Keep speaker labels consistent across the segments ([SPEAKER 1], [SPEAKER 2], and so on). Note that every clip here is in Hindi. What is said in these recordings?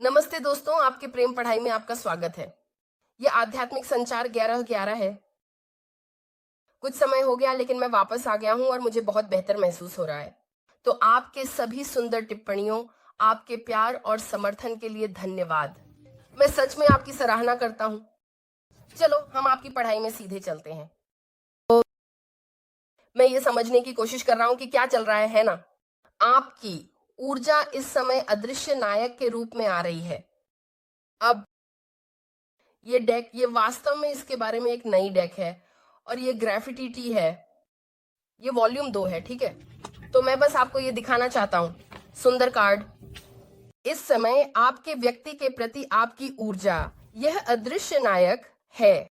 [SPEAKER 1] नमस्ते दोस्तों, आपके प्रेम पढ़ाई में आपका स्वागत है। ये आध्यात्मिक संचार 11-11 है। कुछ समय हो गया लेकिन मैं वापस आ गया हूँ और मुझे बहुत बेहतर महसूस हो रहा है। तो आपके सभी सुंदर टिप्पणियों, आपके प्यार और समर्थन के लिए धन्यवाद। मैं सच में आपकी सराहना करता हूँ। चलो हम आपकी पढ़ाई में सीधे चलते हैं। तो मैं ये समझने की कोशिश कर रहा हूँ कि क्या चल रहा है ना? आपकी ऊर्जा इस समय अदृश्य नायक के रूप में आ रही है। अब ये डेक, ये वास्तव में इसके बारे में एक नई डेक है और ये ग्रेफिटी टी है। ये वॉल्यूम 2 है, ठीक है। तो मैं बस आपको ये दिखाना चाहता हूँ। सुंदर कार्ड। इस समय आपके व्यक्ति के प्रति आपकी ऊर्जा, यह अदृश्य नायक है।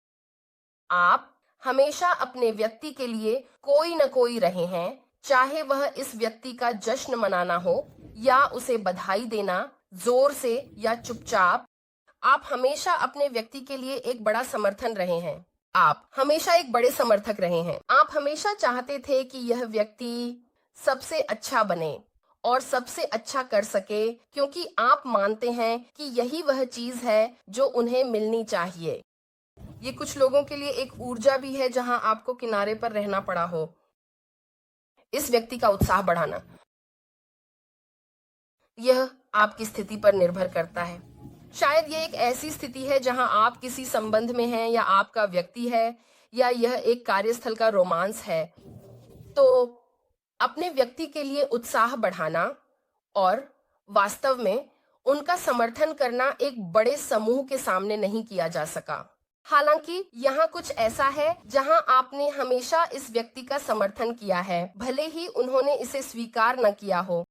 [SPEAKER 1] आप हमेशा अपने व्यक्ति के लिए कोई न कोई रहे हैं, चाहे वह इस व्यक्ति का जश्न मनाना हो या उसे बधाई देना, जोर से या चुपचाप। आप हमेशा अपने व्यक्ति के लिए एक बड़ा समर्थन रहे हैं। आप हमेशा एक बड़े समर्थक रहे हैं। आप हमेशा चाहते थे कि यह व्यक्ति सबसे अच्छा बने और सबसे अच्छा कर सके, क्योंकि आप मानते हैं कि यही वह चीज है जो उन्हें मिलनी चाहिए। ये कुछ लोगों के लिए एक ऊर्जा भी है जहां आपको किनारे पर रहना पड़ा हो। इस व्यक्ति का उत्साह बढ़ाना, यह आपकी स्थिति पर निर्भर करता है। शायद ये एक ऐसी स्थिति है जहां आप किसी संबंध में हैं या आपका व्यक्ति है, या यह एक कार्यस्थल का रोमांस है। तो अपने व्यक्ति के लिए उत्साह बढ़ाना और वास्तव में उनका समर्थन करना एक बड़े समूह के सामने नहीं किया जा सका। हालांकि यहाँ कुछ ऐसा है जहां आपने हमेशा इस व्यक्ति का समर्थन किया है, भले ही उन्होंने इसे स्वीकार न किया हो।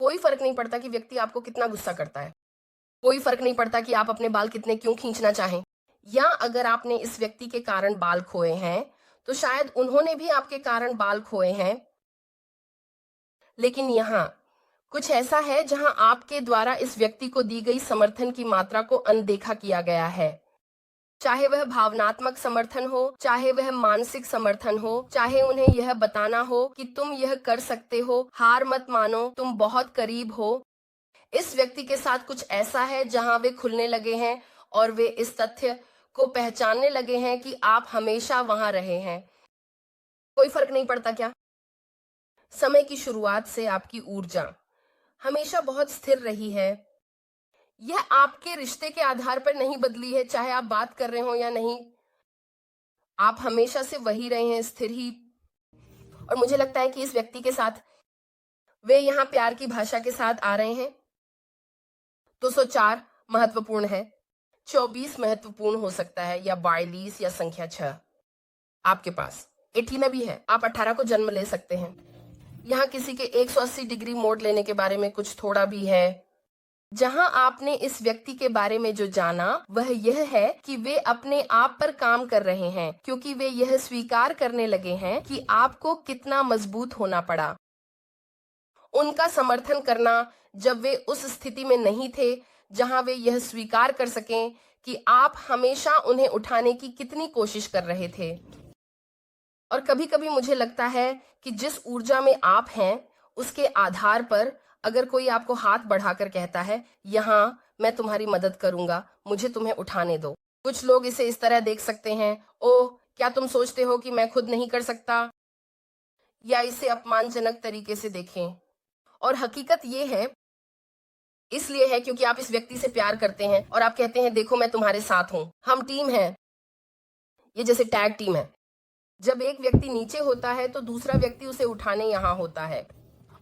[SPEAKER 1] कोई फर्क नहीं पड़ता कि व्यक्ति आपको कितना गुस्सा करता है। कोई फर्क नहीं पड़ता कि आप अपने बाल कितने क्यों खींचना चाहें, या अगर आपने इस व्यक्ति के कारण बाल खोए हैं तो शायद उन्होंने भी आपके कारण बाल खोए हैं। लेकिन यहाँ कुछ ऐसा है जहां आपके द्वारा इस व्यक्ति को दी गई समर्थन की मात्रा को अनदेखा किया गया है। चाहे वह भावनात्मक समर्थन हो, चाहे वह मानसिक समर्थन हो, चाहे उन्हें यह बताना हो कि तुम यह कर सकते हो, हार मत मानो, तुम बहुत करीब हो। इस व्यक्ति के साथ कुछ ऐसा है जहां वे खुलने लगे हैं और वे इस तथ्य को पहचानने लगे हैं कि आप हमेशा वहां रहे हैं। कोई फर्क नहीं पड़ता क्या? समय की शुरुआत से आपकी ऊर्जा हमेशा बहुत स्थिर रही है। यह आपके रिश्ते के आधार पर नहीं बदली है, चाहे आप बात कर रहे हो या नहीं। आप हमेशा से वही रहे हैं, स्थिर ही। और मुझे लगता है कि इस व्यक्ति के साथ वे यहाँ प्यार की भाषा के साथ आ रहे हैं। 204 महत्वपूर्ण है, 24 महत्वपूर्ण हो सकता है, या 42 या संख्या 6 आपके पास। 18 भी है, आप 18 को जन्म ले सकते हैं। यहाँ किसी के 180 डिग्री मोड़ लेने के बारे में कुछ थोड़ा भी है। जहां आपने इस व्यक्ति के बारे में जो जाना वह यह है कि वे अपने आप पर काम कर रहे हैं, क्योंकि वे यह स्वीकार करने लगे हैं कि आपको कितना मजबूत होना पड़ा। उनका समर्थन करना जब वे उस स्थिति में नहीं थे जहां वे यह स्वीकार कर सकें कि आप हमेशा उन्हें उठाने की कितनी कोशिश कर रहे थे। और कभी कभी मुझे लगता है कि जिस ऊर्जा में आप हैं उसके आधार पर अगर कोई आपको हाथ बढ़ाकर कहता है, यहाँ मैं तुम्हारी मदद करूंगा, मुझे तुम्हें उठाने दो। कुछ लोग इसे इस तरह देख सकते हैं, ओह क्या तुम सोचते हो कि मैं खुद नहीं कर सकता, या इसे अपमानजनक तरीके से देखें। और हकीकत ये है, इसलिए है क्योंकि आप इस व्यक्ति से प्यार करते हैं और आप कहते हैं देखो मैं तुम्हारे साथ हूं, हम टीम हैं। ये जैसे टैग टीम है। जब एक व्यक्ति नीचे होता है तो दूसरा व्यक्ति उसे उठाने यहाँ होता है।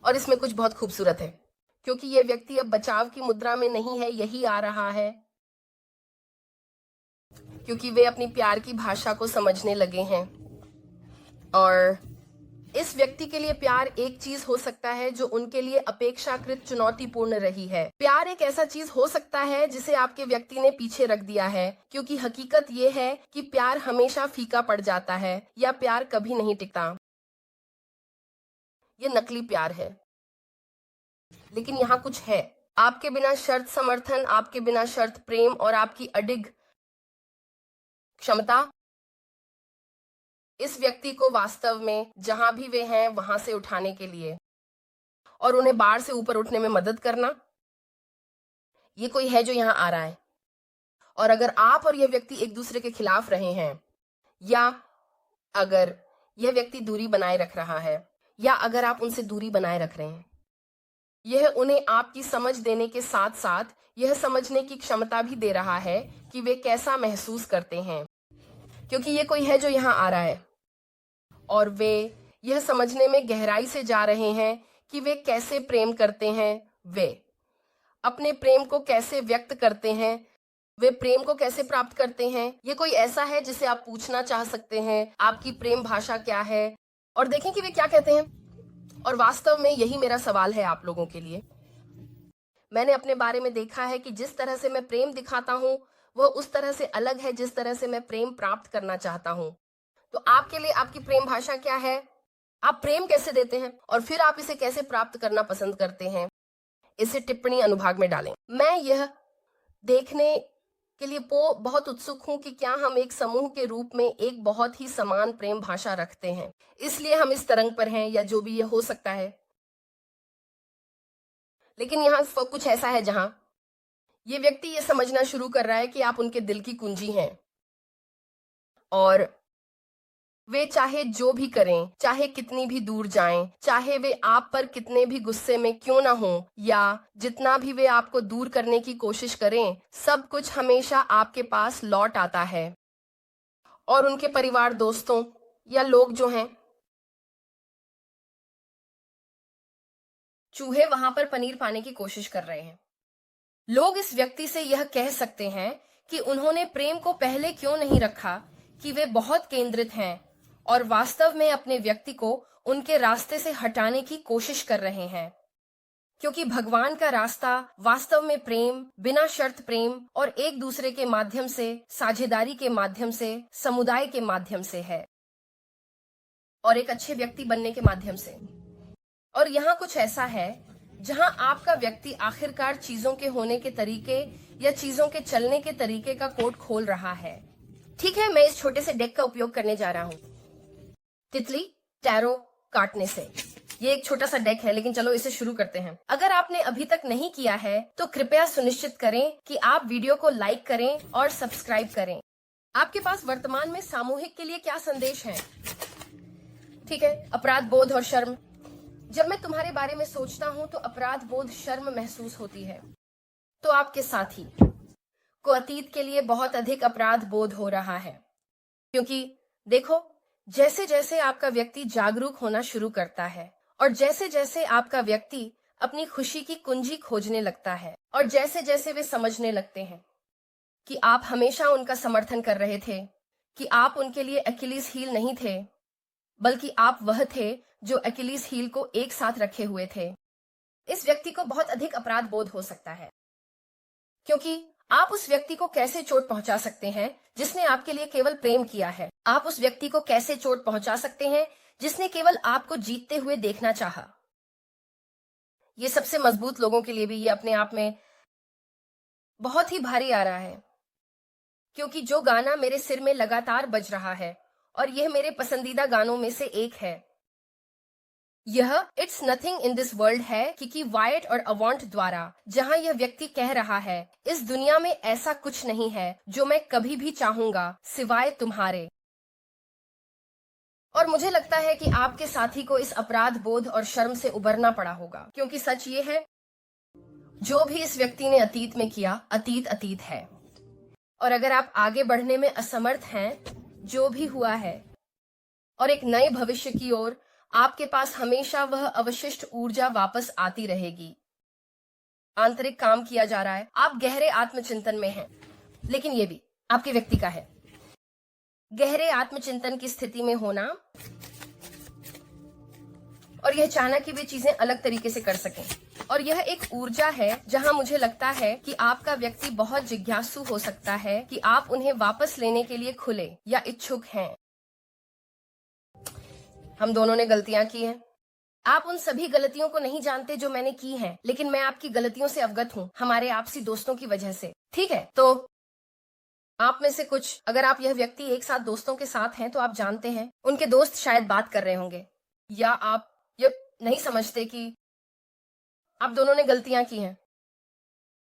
[SPEAKER 1] और इसमें कुछ बहुत खूबसूरत है, क्योंकि ये व्यक्ति अब बचाव की मुद्रा में नहीं है, यही आ रहा है, क्योंकि वे अपनी प्यार की भाषा को समझने लगे हैं। और इस व्यक्ति के लिए प्यार एक चीज हो सकता है जो उनके लिए अपेक्षाकृत चुनौतीपूर्ण रही है। प्यार एक ऐसा चीज हो सकता है जिसे आपके व्यक्ति ने पीछे रख दिया है, क्योंकि हकीकत ये है कि प्यार हमेशा फीका पड़ जाता है, या प्यार कभी नहीं टिकता। ये नकली प्यार है। लेकिन यहाँ कुछ है, आपके बिना शर्त समर्थन, आपके बिना शर्त प्रेम और आपकी अडिग क्षमता इस व्यक्ति को वास्तव में जहां भी वे हैं वहां से उठाने के लिए और उन्हें बाढ़ से ऊपर उठने में मदद करना। ये कोई है जो यहाँ आ रहा है। और अगर आप और यह व्यक्ति एक दूसरे के खिलाफ रहे हैं, या अगर यह व्यक्ति दूरी बनाए रख रहा है, या अगर आप उनसे दूरी बनाए रख रहे हैं, यह उन्हें आपकी समझ देने के साथ साथ यह समझने की क्षमता भी दे रहा है कि वे कैसा महसूस करते हैं, क्योंकि ये कोई है जो यहाँ आ रहा है और वे यह समझने में गहराई से जा रहे हैं कि वे कैसे प्रेम करते हैं, वे अपने प्रेम को कैसे व्यक्त करते हैं, वे प्रेम को कैसे प्राप्त करते हैं। ये कोई ऐसा है जिसे आप पूछना चाह सकते हैं, आपकी प्रेम भाषा क्या है, और देखें कि वे क्या कहते हैं। और वास्तव में यही मेरा सवाल है आप लोगों के लिए। मैंने अपने बारे में देखा है कि जिस तरह से मैं प्रेम दिखाता हूँ वह उस तरह से अलग है जिस तरह से मैं प्रेम प्राप्त करना चाहता हूँ। तो आपके लिए आपकी प्रेम भाषा क्या है, आप प्रेम कैसे देते हैं, और फिर आप इसे कैसे प्राप्त करना पसंद करते हैं, इसे टिप्पणी अनुभाग में डालें। मैं यह देखने के लिए बहुत उत्सुक हूं कि क्या हम एक समूह के रूप में एक बहुत ही समान प्रेम भाषा रखते हैं, इसलिए हम इस तरंग पर हैं, या जो भी यह हो सकता है। लेकिन यहाँ कुछ ऐसा है जहां ये व्यक्ति ये समझना शुरू कर रहा है कि आप उनके दिल की कुंजी हैं, और वे चाहे जो भी करें, चाहे कितनी भी दूर जाएं, चाहे वे आप पर कितने भी गुस्से में क्यों ना हो, या जितना भी वे आपको दूर करने की कोशिश करें, सब कुछ हमेशा आपके पास लौट आता है। और उनके परिवार, दोस्तों या लोग जो हैं, चूहे वहां पर पनीर पाने की कोशिश कर रहे हैं। लोग इस व्यक्ति से यह कह सकते हैं कि उन्होंने प्रेम को पहले क्यों नहीं रखा, कि वे बहुत केंद्रित हैं और वास्तव में अपने व्यक्ति को उनके रास्ते से हटाने की कोशिश कर रहे हैं, क्योंकि भगवान का रास्ता वास्तव में प्रेम, बिना शर्त प्रेम और एक दूसरे के माध्यम से, साझेदारी के माध्यम से, समुदाय के माध्यम से है, और एक अच्छे व्यक्ति बनने के माध्यम से। और यहाँ कुछ ऐसा है जहां आपका व्यक्ति आखिरकार चीजों के होने के तरीके या चीजों के चलने के तरीके का कोड खोल रहा है। ठीक है, मैं इस छोटे से डेक का उपयोग करने जा रहा हूँ तितली टैरो काटने से। ये एक छोटा सा डेक है, लेकिन चलो इसे शुरू करते हैं। अगर आपने अभी तक नहीं किया है तो कृपया सुनिश्चित करें कि आप वीडियो को लाइक करें और सब्सक्राइब करें। आपके पास वर्तमान में सामूहिक के लिए क्या संदेश है? ठीक है, अपराध बोध और शर्म। जब मैं तुम्हारे बारे में सोचता हूं तो अपराध बोध, शर्म महसूस होती है। तो आपके साथी को अतीत के लिए बहुत अधिक अपराध बोध हो रहा है, क्योंकि देखो, जैसे जैसे आपका व्यक्ति जागरूक होना शुरू करता है और जैसे जैसे आपका व्यक्ति अपनी खुशी की कुंजी खोजने लगता है, और जैसे जैसे वे समझने लगते हैं कि आप हमेशा उनका समर्थन कर रहे थे, कि आप उनके लिए अकिलीस हील नहीं थे, बल्कि आप वह थे जो अकिलीस हील को एक साथ रखे हुए थे, इस व्यक्ति को बहुत अधिक अपराध बोध हो सकता है। क्योंकि आप उस व्यक्ति को कैसे चोट पहुंचा सकते हैं जिसने आपके लिए केवल प्रेम किया है? आप उस व्यक्ति को कैसे चोट पहुंचा सकते हैं जिसने केवल आपको जीतते हुए देखना चाहा? ये सबसे मजबूत लोगों के लिए भी ये अपने आप में बहुत ही भारी आ रहा है, क्योंकि जो गाना मेरे सिर में लगातार बज रहा है और यह मेरे पसंदीदा गानों में से एक है, यह it's nothing in this world है, किकी वायट और अवांट द्वारा, जहां यह व्यक्ति कह रहा है, इस दुनिया में ऐसा कुछ नहीं है जो मैं कभी भी चाहूंगा सिवाय तुम्हारे। और मुझे लगता है कि आपके साथी को इस अपराध बोध और शर्म से उबरना पड़ा होगा, क्योंकि सच ये है, जो भी इस व्यक्ति ने अतीत में किया, अतीत अतीत है। और अगर आप आगे बढ़ने में असमर्थ हैं, जो भी हुआ है, और एक नए भविष्य की ओर, आपके पास हमेशा वह अवशिष्ट ऊर्जा वापस आती रहेगी। आंतरिक काम किया जा रहा है, आप गहरे आत्मचिंतन में हैं, लेकिन ये भी आपके व्यक्ति का है। गहरे आत्मचिंतन की स्थिति में होना और यह चाहना कि वे चीजें अलग तरीके से कर सकें, और यह एक ऊर्जा है जहां मुझे लगता है कि आपका व्यक्ति बहुत जिज्ञासु हो सकता है कि आप उन्हें वापस लेने के लिए खुले या इच्छुक हैं। हम दोनों ने गलतियां की हैं। आप उन सभी गलतियों को नहीं जानते जो मैंने की हैं, लेकिन मैं आपकी गलतियों से अवगत हूं, हमारे आपसी दोस्तों की वजह से। ठीक है, तो आप में से कुछ, अगर आप यह व्यक्ति एक साथ दोस्तों के साथ हैं, तो आप जानते हैं उनके दोस्त शायद बात कर रहे होंगे, या आप ये नहीं समझते कि आप दोनों ने गलतियां की हैं।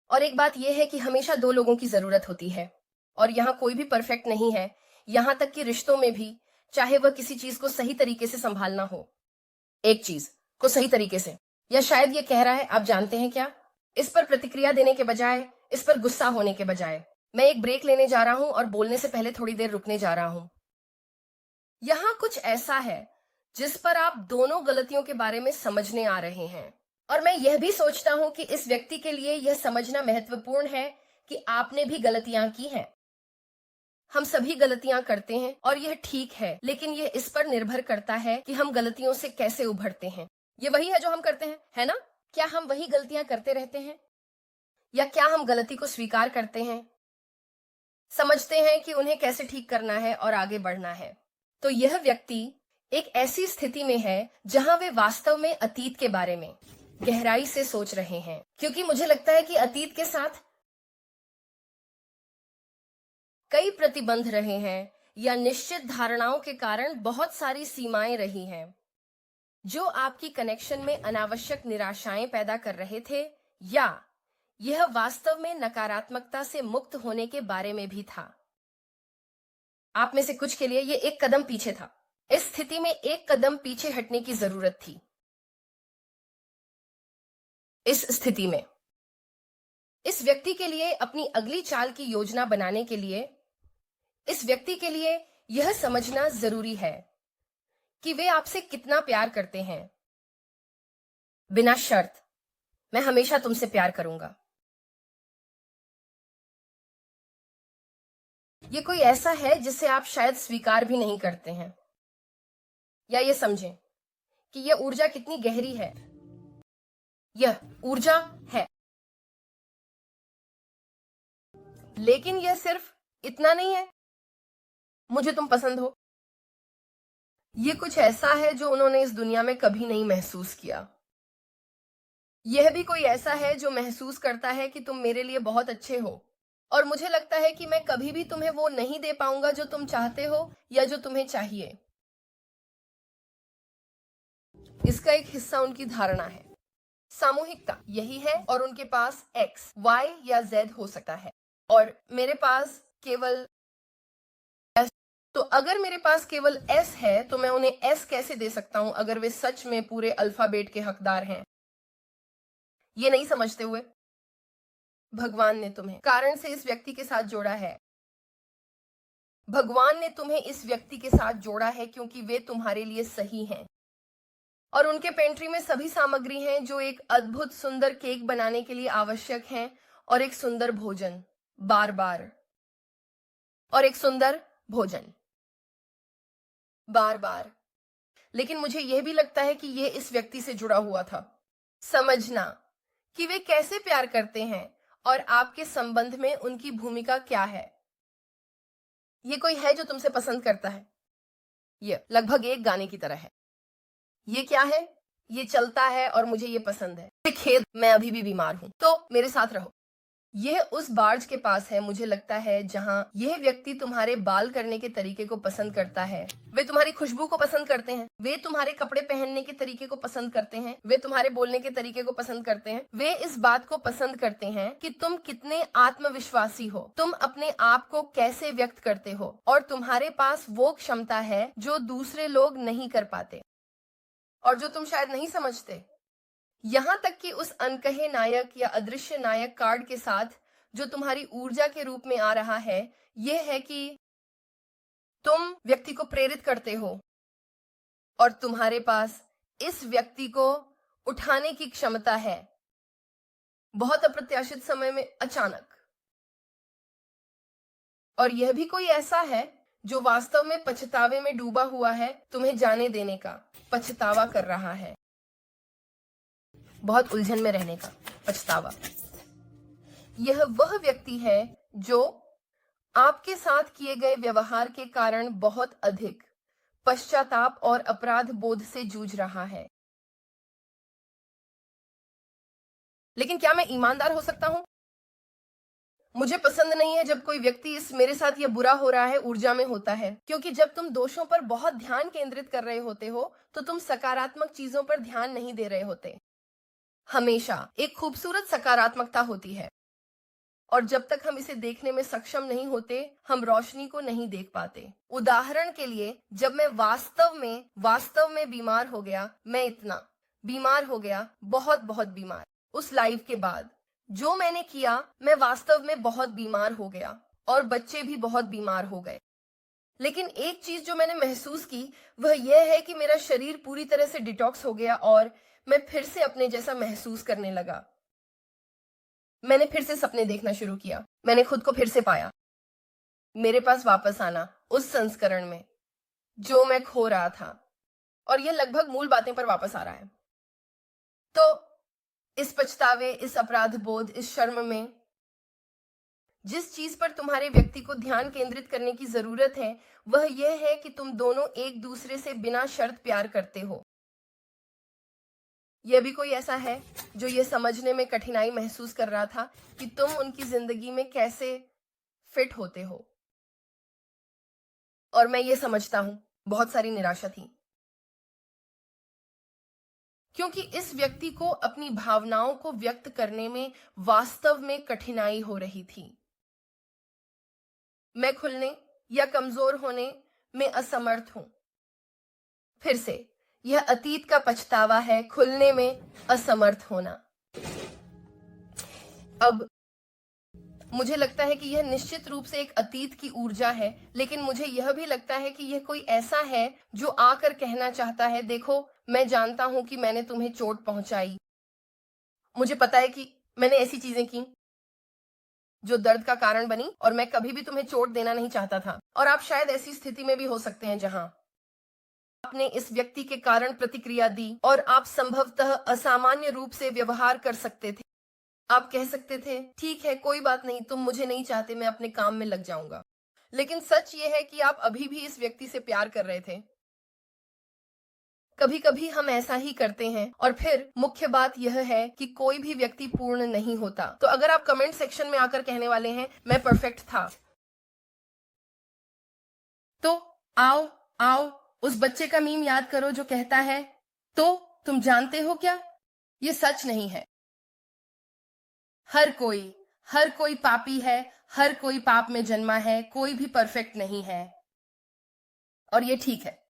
[SPEAKER 1] और एक बात यह है कि हमेशा दो लोगों की जरूरत होती है और यहाँ कोई भी परफेक्ट नहीं है, यहाँ तक कि रिश्तों में भी, चाहे वह किसी चीज को सही तरीके से संभालना हो, एक चीज को सही तरीके से, या शायद ये कह रहा है, आप जानते हैं क्या, इस पर प्रतिक्रिया देने के बजाय, इस पर गुस्सा होने के बजाय, मैं एक ब्रेक लेने जा रहा हूं और बोलने से पहले थोड़ी देर रुकने जा रहा हूं। यहां कुछ ऐसा है जिस पर आप दोनों गलतियों के बारे में समझने आ रहे हैं, और मैं यह भी सोचता हूं कि इस व्यक्ति के लिए यह समझना महत्वपूर्ण है कि आपने भी गलतियां की हैं। हम सभी गलतियां करते हैं और यह ठीक है, लेकिन यह इस पर निर्भर करता है कि हम गलतियों से कैसे उभरते हैं। ये वही है जो हम करते हैं, है ना? क्या हम वही गलतियां करते रहते हैं, या क्या हम गलती को स्वीकार करते हैं, समझते हैं कि उन्हें कैसे ठीक करना है और आगे बढ़ना है? तो यह व्यक्ति एक ऐसी स्थिति में है जहां वे वास्तव में अतीत के बारे में गहराई से सोच रहे हैं, क्योंकि मुझे लगता है कि अतीत के साथ कई प्रतिबंध रहे हैं या निश्चित धारणाओं के कारण बहुत सारी सीमाएं रही हैं जो आपकी कनेक्शन में अनावश्यक निराशाएं पैदा कर रहे थे, या यह वास्तव में नकारात्मकता से मुक्त होने के बारे में भी था। आप में से कुछ के लिए यह एक कदम पीछे था। इस स्थिति में एक कदम पीछे हटने की जरूरत थी। इस स्थिति में इस व्यक्ति के लिए अपनी अगली चाल की योजना बनाने के लिए, इस व्यक्ति के लिए यह समझना जरूरी है कि वे आपसे कितना प्यार करते हैं। बिना शर्त, मैं हमेशा तुमसे प्यार करूंगा। ये कोई ऐसा है जिसे आप शायद स्वीकार भी नहीं करते हैं, या ये समझें कि यह ऊर्जा कितनी गहरी है। यह ऊर्जा है, लेकिन यह सिर्फ इतना नहीं है, मुझे तुम पसंद हो। यह कुछ ऐसा है जो उन्होंने इस दुनिया में कभी नहीं महसूस किया। यह भी कोई ऐसा है जो महसूस करता है कि तुम मेरे लिए बहुत अच्छे हो, और मुझे लगता है कि मैं कभी भी तुम्हें वो नहीं दे पाऊंगा जो तुम चाहते हो या जो तुम्हें चाहिए। इसका एक हिस्सा उनकी धारणा है, सामूहिकता यही है, और उनके पास X, Y या Z हो सकता है, और मेरे पास केवल S। तो अगर मेरे पास केवल S है तो मैं उन्हें S कैसे दे सकता हूं अगर वे सच में पूरे अल्फाबेट के हकदार हैं? ये नहीं समझते हुए भगवान ने तुम्हें कारण से इस व्यक्ति के साथ जोड़ा है। भगवान ने तुम्हें इस व्यक्ति के साथ जोड़ा है क्योंकि वे तुम्हारे लिए सही हैं, और उनके पेंट्री में सभी सामग्री हैं जो एक अद्भुत सुंदर केक बनाने के लिए आवश्यक हैं, और एक सुंदर भोजन बार बार, और एक सुंदर भोजन बार बार। लेकिन मुझे यह भी लगता है कि यह इस व्यक्ति से जुड़ा हुआ था। समझना कि वे कैसे प्यार करते हैं और आपके संबंध में उनकी भूमिका क्या है। ये कोई है जो तुमसे पसंद करता है। यह लगभग एक गाने की तरह है। ये क्या है? ये चलता है और मुझे ये पसंद है। खेद, मैं अभी भी बीमार हूं, तो मेरे साथ रहो। यह उस बार्ज के पास है, मुझे लगता है, जहां यह व्यक्ति तुम्हारे बाल करने के तरीके को पसंद करता है। वे तुम्हारी खुशबू को पसंद करते हैं, वे तुम्हारे कपड़े पहनने के तरीके को पसंद करते हैं, वे तुम्हारे बोलने के तरीके को पसंद करते हैं। वे इस बात को पसंद करते हैं कि तुम कितने आत्मविश्वासी हो, तुम अपने आप को कैसे व्यक्त करते हो, और तुम्हारे पास वो क्षमता है जो दूसरे लोग नहीं कर पाते और जो तुम शायद नहीं समझते। यहां तक कि उस अनकहे नायक या अदृश्य नायक कार्ड के साथ जो तुम्हारी ऊर्जा के रूप में आ रहा है, यह है कि तुम व्यक्ति को प्रेरित करते हो और तुम्हारे पास इस व्यक्ति को उठाने की क्षमता है बहुत अप्रत्याशित समय में, अचानक। और यह भी कोई ऐसा है जो वास्तव में पछतावे में डूबा हुआ है, तुम्हें जाने देने का पछतावा कर रहा है, बहुत उलझन में रहने का पछतावा। यह वह व्यक्ति है जो आपके साथ किए गए व्यवहार के कारण बहुत अधिक पश्चाताप और अपराध बोध से जूझ रहा है। लेकिन क्या मैं ईमानदार हो सकता हूं? मुझे पसंद नहीं है जब कोई व्यक्ति इस मेरे साथ यह बुरा हो रहा है ऊर्जा में होता है, क्योंकि जब तुम दोषों पर बहुत ध्यान केंद्रित कर रहे होते हो तो तुम सकारात्मक चीजों पर ध्यान नहीं दे रहे होते। हमेशा एक खूबसूरत सकारात्मकता होती है और जब तक हम इसे देखने में सक्षम नहीं होते, हम रोशनी को नहीं देख पाते। उदाहरण के लिए, जब मैं वास्तव में बीमार हो गया, मैं इतना बीमार हो गया, बहुत बहुत बीमार। उस लाइव के बाद जो मैंने किया, मैं वास्तव में बहुत बीमार हो गया और बच्चे भी बहुत बीमार हो गए। लेकिन एक चीज जो मैंने महसूस की, वह यह है कि मेरा शरीर पूरी तरह से डिटॉक्स हो गया और मैं फिर से अपने जैसा महसूस करने लगा। मैंने फिर से सपने देखना शुरू किया। मैंने खुद को फिर से पाया। मेरे पास वापस आना उस संस्करण में जो मैं खो रहा था, और यह लगभग मूल बातें पर वापस आ रहा है। तो इस पछतावे, इस अपराध बोध, इस शर्म में जिस चीज पर तुम्हारे व्यक्ति को ध्यान केंद्रित करने की जरूरत है, वह यह है कि तुम दोनों एक दूसरे से बिना शर्त प्यार करते हो। यह भी कोई ऐसा है जो यह समझने में कठिनाई महसूस कर रहा था कि तुम उनकी जिंदगी में कैसे फिट होते हो। और मैं ये समझता हूं, बहुत सारी निराशा थी, क्योंकि इस व्यक्ति को अपनी भावनाओं को व्यक्त करने में वास्तव में कठिनाई हो रही थी। मैं खुलने या कमजोर होने में असमर्थ हूं। फिर से, यह अतीत का पछतावा है, खुलने में असमर्थ होना। अब मुझे लगता है कि यह निश्चित रूप से एक अतीत की ऊर्जा है, लेकिन मुझे यह भी लगता है कि यह कोई ऐसा है जो आकर कहना चाहता है, देखो, मैं जानता हूं कि मैंने तुम्हें चोट पहुंचाई। मुझे पता है कि मैंने ऐसी चीजें की जो दर्द का कारण बनी, और मैं कभी भी तुम्हें चोट देना नहीं चाहता था। और आप शायद ऐसी स्थिति में भी हो सकते हैं जहां आपने इस व्यक्ति के कारण प्रतिक्रिया दी और आप संभवतः असामान्य रूप से व्यवहार कर सकते थे। आप कह सकते थे, ठीक है, कोई बात नहीं, तुम मुझे नहीं चाहते, मैं अपने काम में लग जाऊंगा। लेकिन सच ये है कि आप अभी भी इस व्यक्ति से प्यार कर रहे थे। कभी कभी हम ऐसा ही करते हैं। और फिर मुख्य बात यह है कि कोई भी व्यक्ति पूर्ण नहीं होता। तो अगर आप कमेंट सेक्शन में आकर कहने वाले हैं, मैं परफेक्ट था, तो आओ आओ उस बच्चे का मीम याद करो जो कहता है, तो तुम जानते हो क्या, ये सच नहीं है। हर कोई पापी है, हर कोई पाप में जन्मा है, कोई भी परफेक्ट नहीं है, और ये ठीक है।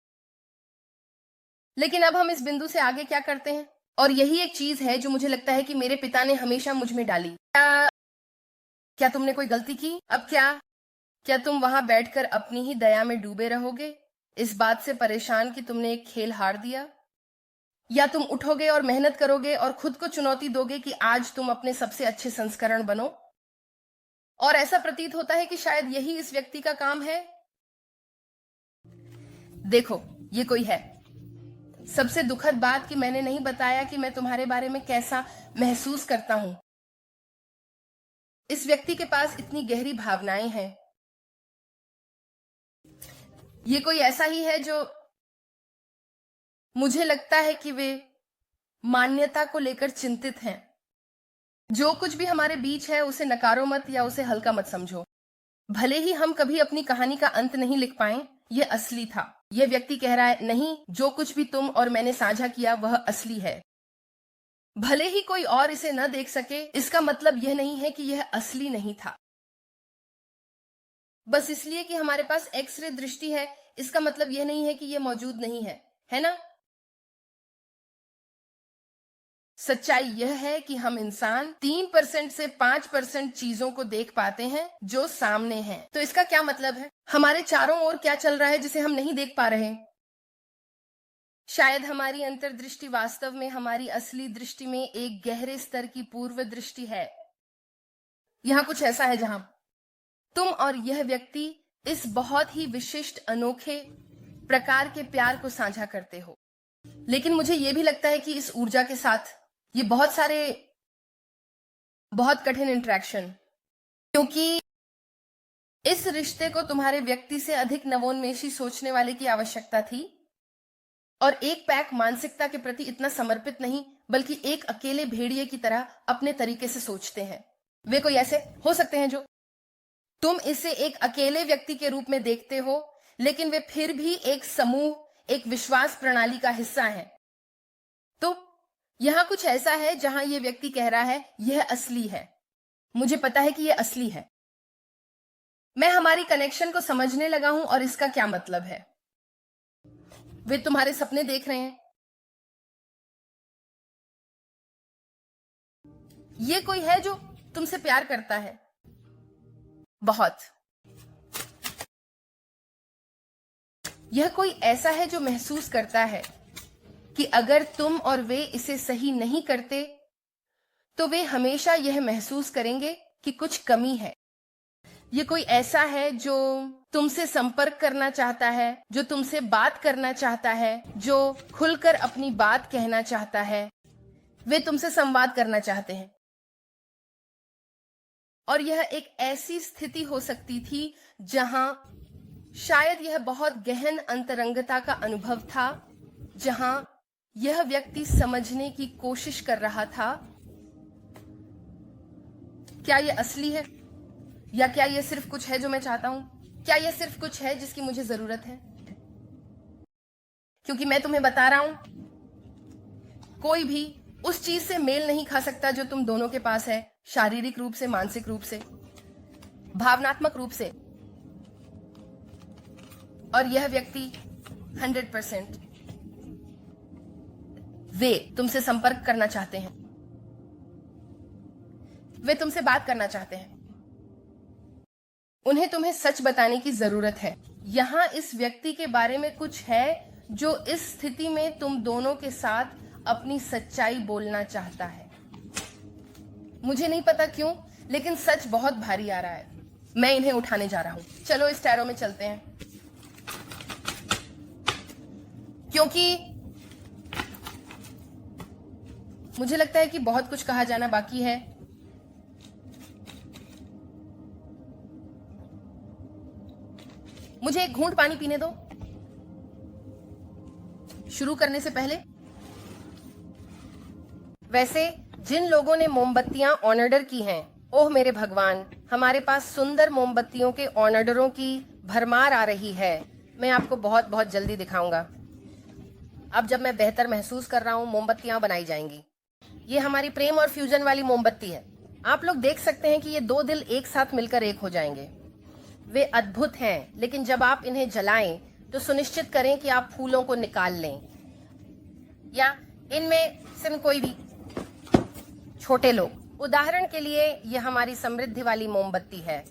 [SPEAKER 1] लेकिन अब हम इस बिंदु से आगे क्या करते हैं? और यही एक चीज है जो मुझे लगता है कि मेरे पिता ने हमेशा मुझ में डाली। क्या तुमने कोई गलती की? अब क्या तुम वहां बैठकर अपनी ही दया में डूबे रहोगे, इस बात से परेशान कि तुमने एक खेल हार दिया? या तुम उठोगे और मेहनत करोगे और खुद को चुनौती दोगे कि आज तुम अपने सबसे अच्छे संस्करण बनो? और ऐसा प्रतीत होता है कि शायद यही इस व्यक्ति का काम है। देखो, ये कोई है। सबसे दुखद बात कि मैंने नहीं बताया कि मैं तुम्हारे बारे में कैसा महसूस करता हूं। इस व्यक्ति के पास इतनी गहरी भावनाएं हैं। ये कोई ऐसा ही है जो, मुझे लगता है कि वे मान्यता को लेकर चिंतित हैं। जो कुछ भी हमारे बीच है उसे नकारो मत या उसे हल्का मत समझो। भले ही हम कभी अपनी कहानी का अंत नहीं लिख पाए, यह असली था। यह व्यक्ति कह रहा है, नहीं, जो कुछ भी तुम और मैंने साझा किया वह असली है। भले ही कोई और इसे न देख सके, इसका मतलब यह नहीं है कि यह असली नहीं था। बस इसलिए कि हमारे पास एक्स-रे दृष्टि है, इसका मतलब यह नहीं है कि यह मौजूद नहीं है ना? सच्चाई यह है कि हम इंसान 3% से 5% चीजों को देख पाते हैं जो सामने हैं। तो इसका क्या मतलब है? हमारे चारों ओर क्या चल रहा है जिसे हम नहीं देख पा रहे? शायद हमारी अंतर्दृष्टि वास्तव में हमारी असली दृष्टि में एक गहरे स्तर की पूर्व दृष्टि है। यहां कुछ ऐसा है जहां तुम और यह व्यक्ति इस बहुत ही विशिष्ट, अनोखे प्रकार के प्यार को साझा करते हो। लेकिन मुझे यह भी लगता है कि इस ऊर्जा के साथ ये बहुत कठिन इंटरेक्शन, क्योंकि इस रिश्ते को तुम्हारे व्यक्ति से अधिक नवोन्मेषी सोचने वाले की आवश्यकता थी, और एक पैक मानसिकता के प्रति इतना समर्पित नहीं, बल्कि एक अकेले भेड़िए की तरह अपने तरीके से सोचते हैं। वे कोई ऐसे हो सकते हैं जो तुम इसे एक अकेले व्यक्ति के रूप में देखते हो, लेकिन वे फिर भी एक समूह, एक विश्वास प्रणाली का हिस्सा हैं। तो यहां कुछ ऐसा है जहां यह व्यक्ति कह रहा है, यह असली है, मुझे पता है कि ये असली है। मैं हमारी कनेक्शन को समझने लगा हूं और इसका क्या मतलब है। वे तुम्हारे सपने देख रहे हैं। ये कोई है जो तुमसे प्यार करता है, बहुत। यह कोई ऐसा है जो महसूस करता है कि अगर तुम और वे इसे सही नहीं करते तो वे हमेशा यह महसूस करेंगे कि कुछ कमी है। ये कोई ऐसा है जो तुमसे संपर्क करना चाहता है, जो तुमसे बात करना चाहता है, जो खुलकर अपनी बात कहना चाहता है। वे तुमसे संवाद करना चाहते हैं। और यह एक ऐसी स्थिति हो सकती थी जहां शायद यह बहुत गहन अंतरंगता का अनुभव था, जहां यह व्यक्ति समझने की कोशिश कर रहा था, क्या यह असली है या क्या यह सिर्फ कुछ है जो मैं चाहता हूं? क्या यह सिर्फ कुछ है जिसकी मुझे जरूरत है? क्योंकि मैं तुम्हें बता रहा हूं, कोई भी उस चीज से मेल नहीं खा सकता जो तुम दोनों के पास है, शारीरिक रूप से, मानसिक रूप से, भावनात्मक रूप से। और यह व्यक्ति 100% वे तुमसे संपर्क करना चाहते हैं। वे तुमसे बात करना चाहते हैं। उन्हें तुम्हें सच बताने की जरूरत है। यहां इस व्यक्ति के बारे में कुछ है जो इस स्थिति में तुम दोनों के साथ अपनी सच्चाई बोलना चाहता है। मुझे नहीं पता क्यों, लेकिन सच बहुत भारी आ रहा है। मैं इन्हें उठाने जा रहा हूं। चलो इस टैरो में चलते हैं, क्योंकि मुझे लगता है कि बहुत कुछ कहा जाना बाकी है। मुझे एक घूंट पानी पीने दो शुरू करने से पहले। वैसे जिन लोगों ने मोमबत्तियां ऑर्डर की हैं, ओह मेरे भगवान, हमारे पास सुंदर मोमबत्तियों के ऑर्डरों की भरमार आ रही है। मैं आपको बहुत बहुत जल्दी दिखाऊंगा। अब जब मैं बेहतर महसूस कर रहा हूं, मोमबत्तियां बनाई जाएंगी। ये हमारी प्रेम और फ्यूजन वाली मोमबत्ती है। आप लोग देख सकते हैं कि ये दो दिल एक साथ मिलकर एक हो जाएंगे। वे अद्भुत हैं, लेकिन जब आप इन्हें जलाएं तो सुनिश्चित करें कि आप फूलों को निकाल लें, या इनमें से कोई भी छोटे लोग। उदाहरण के लिए यह हमारी समृद्धि वाली मोमबत्ती है।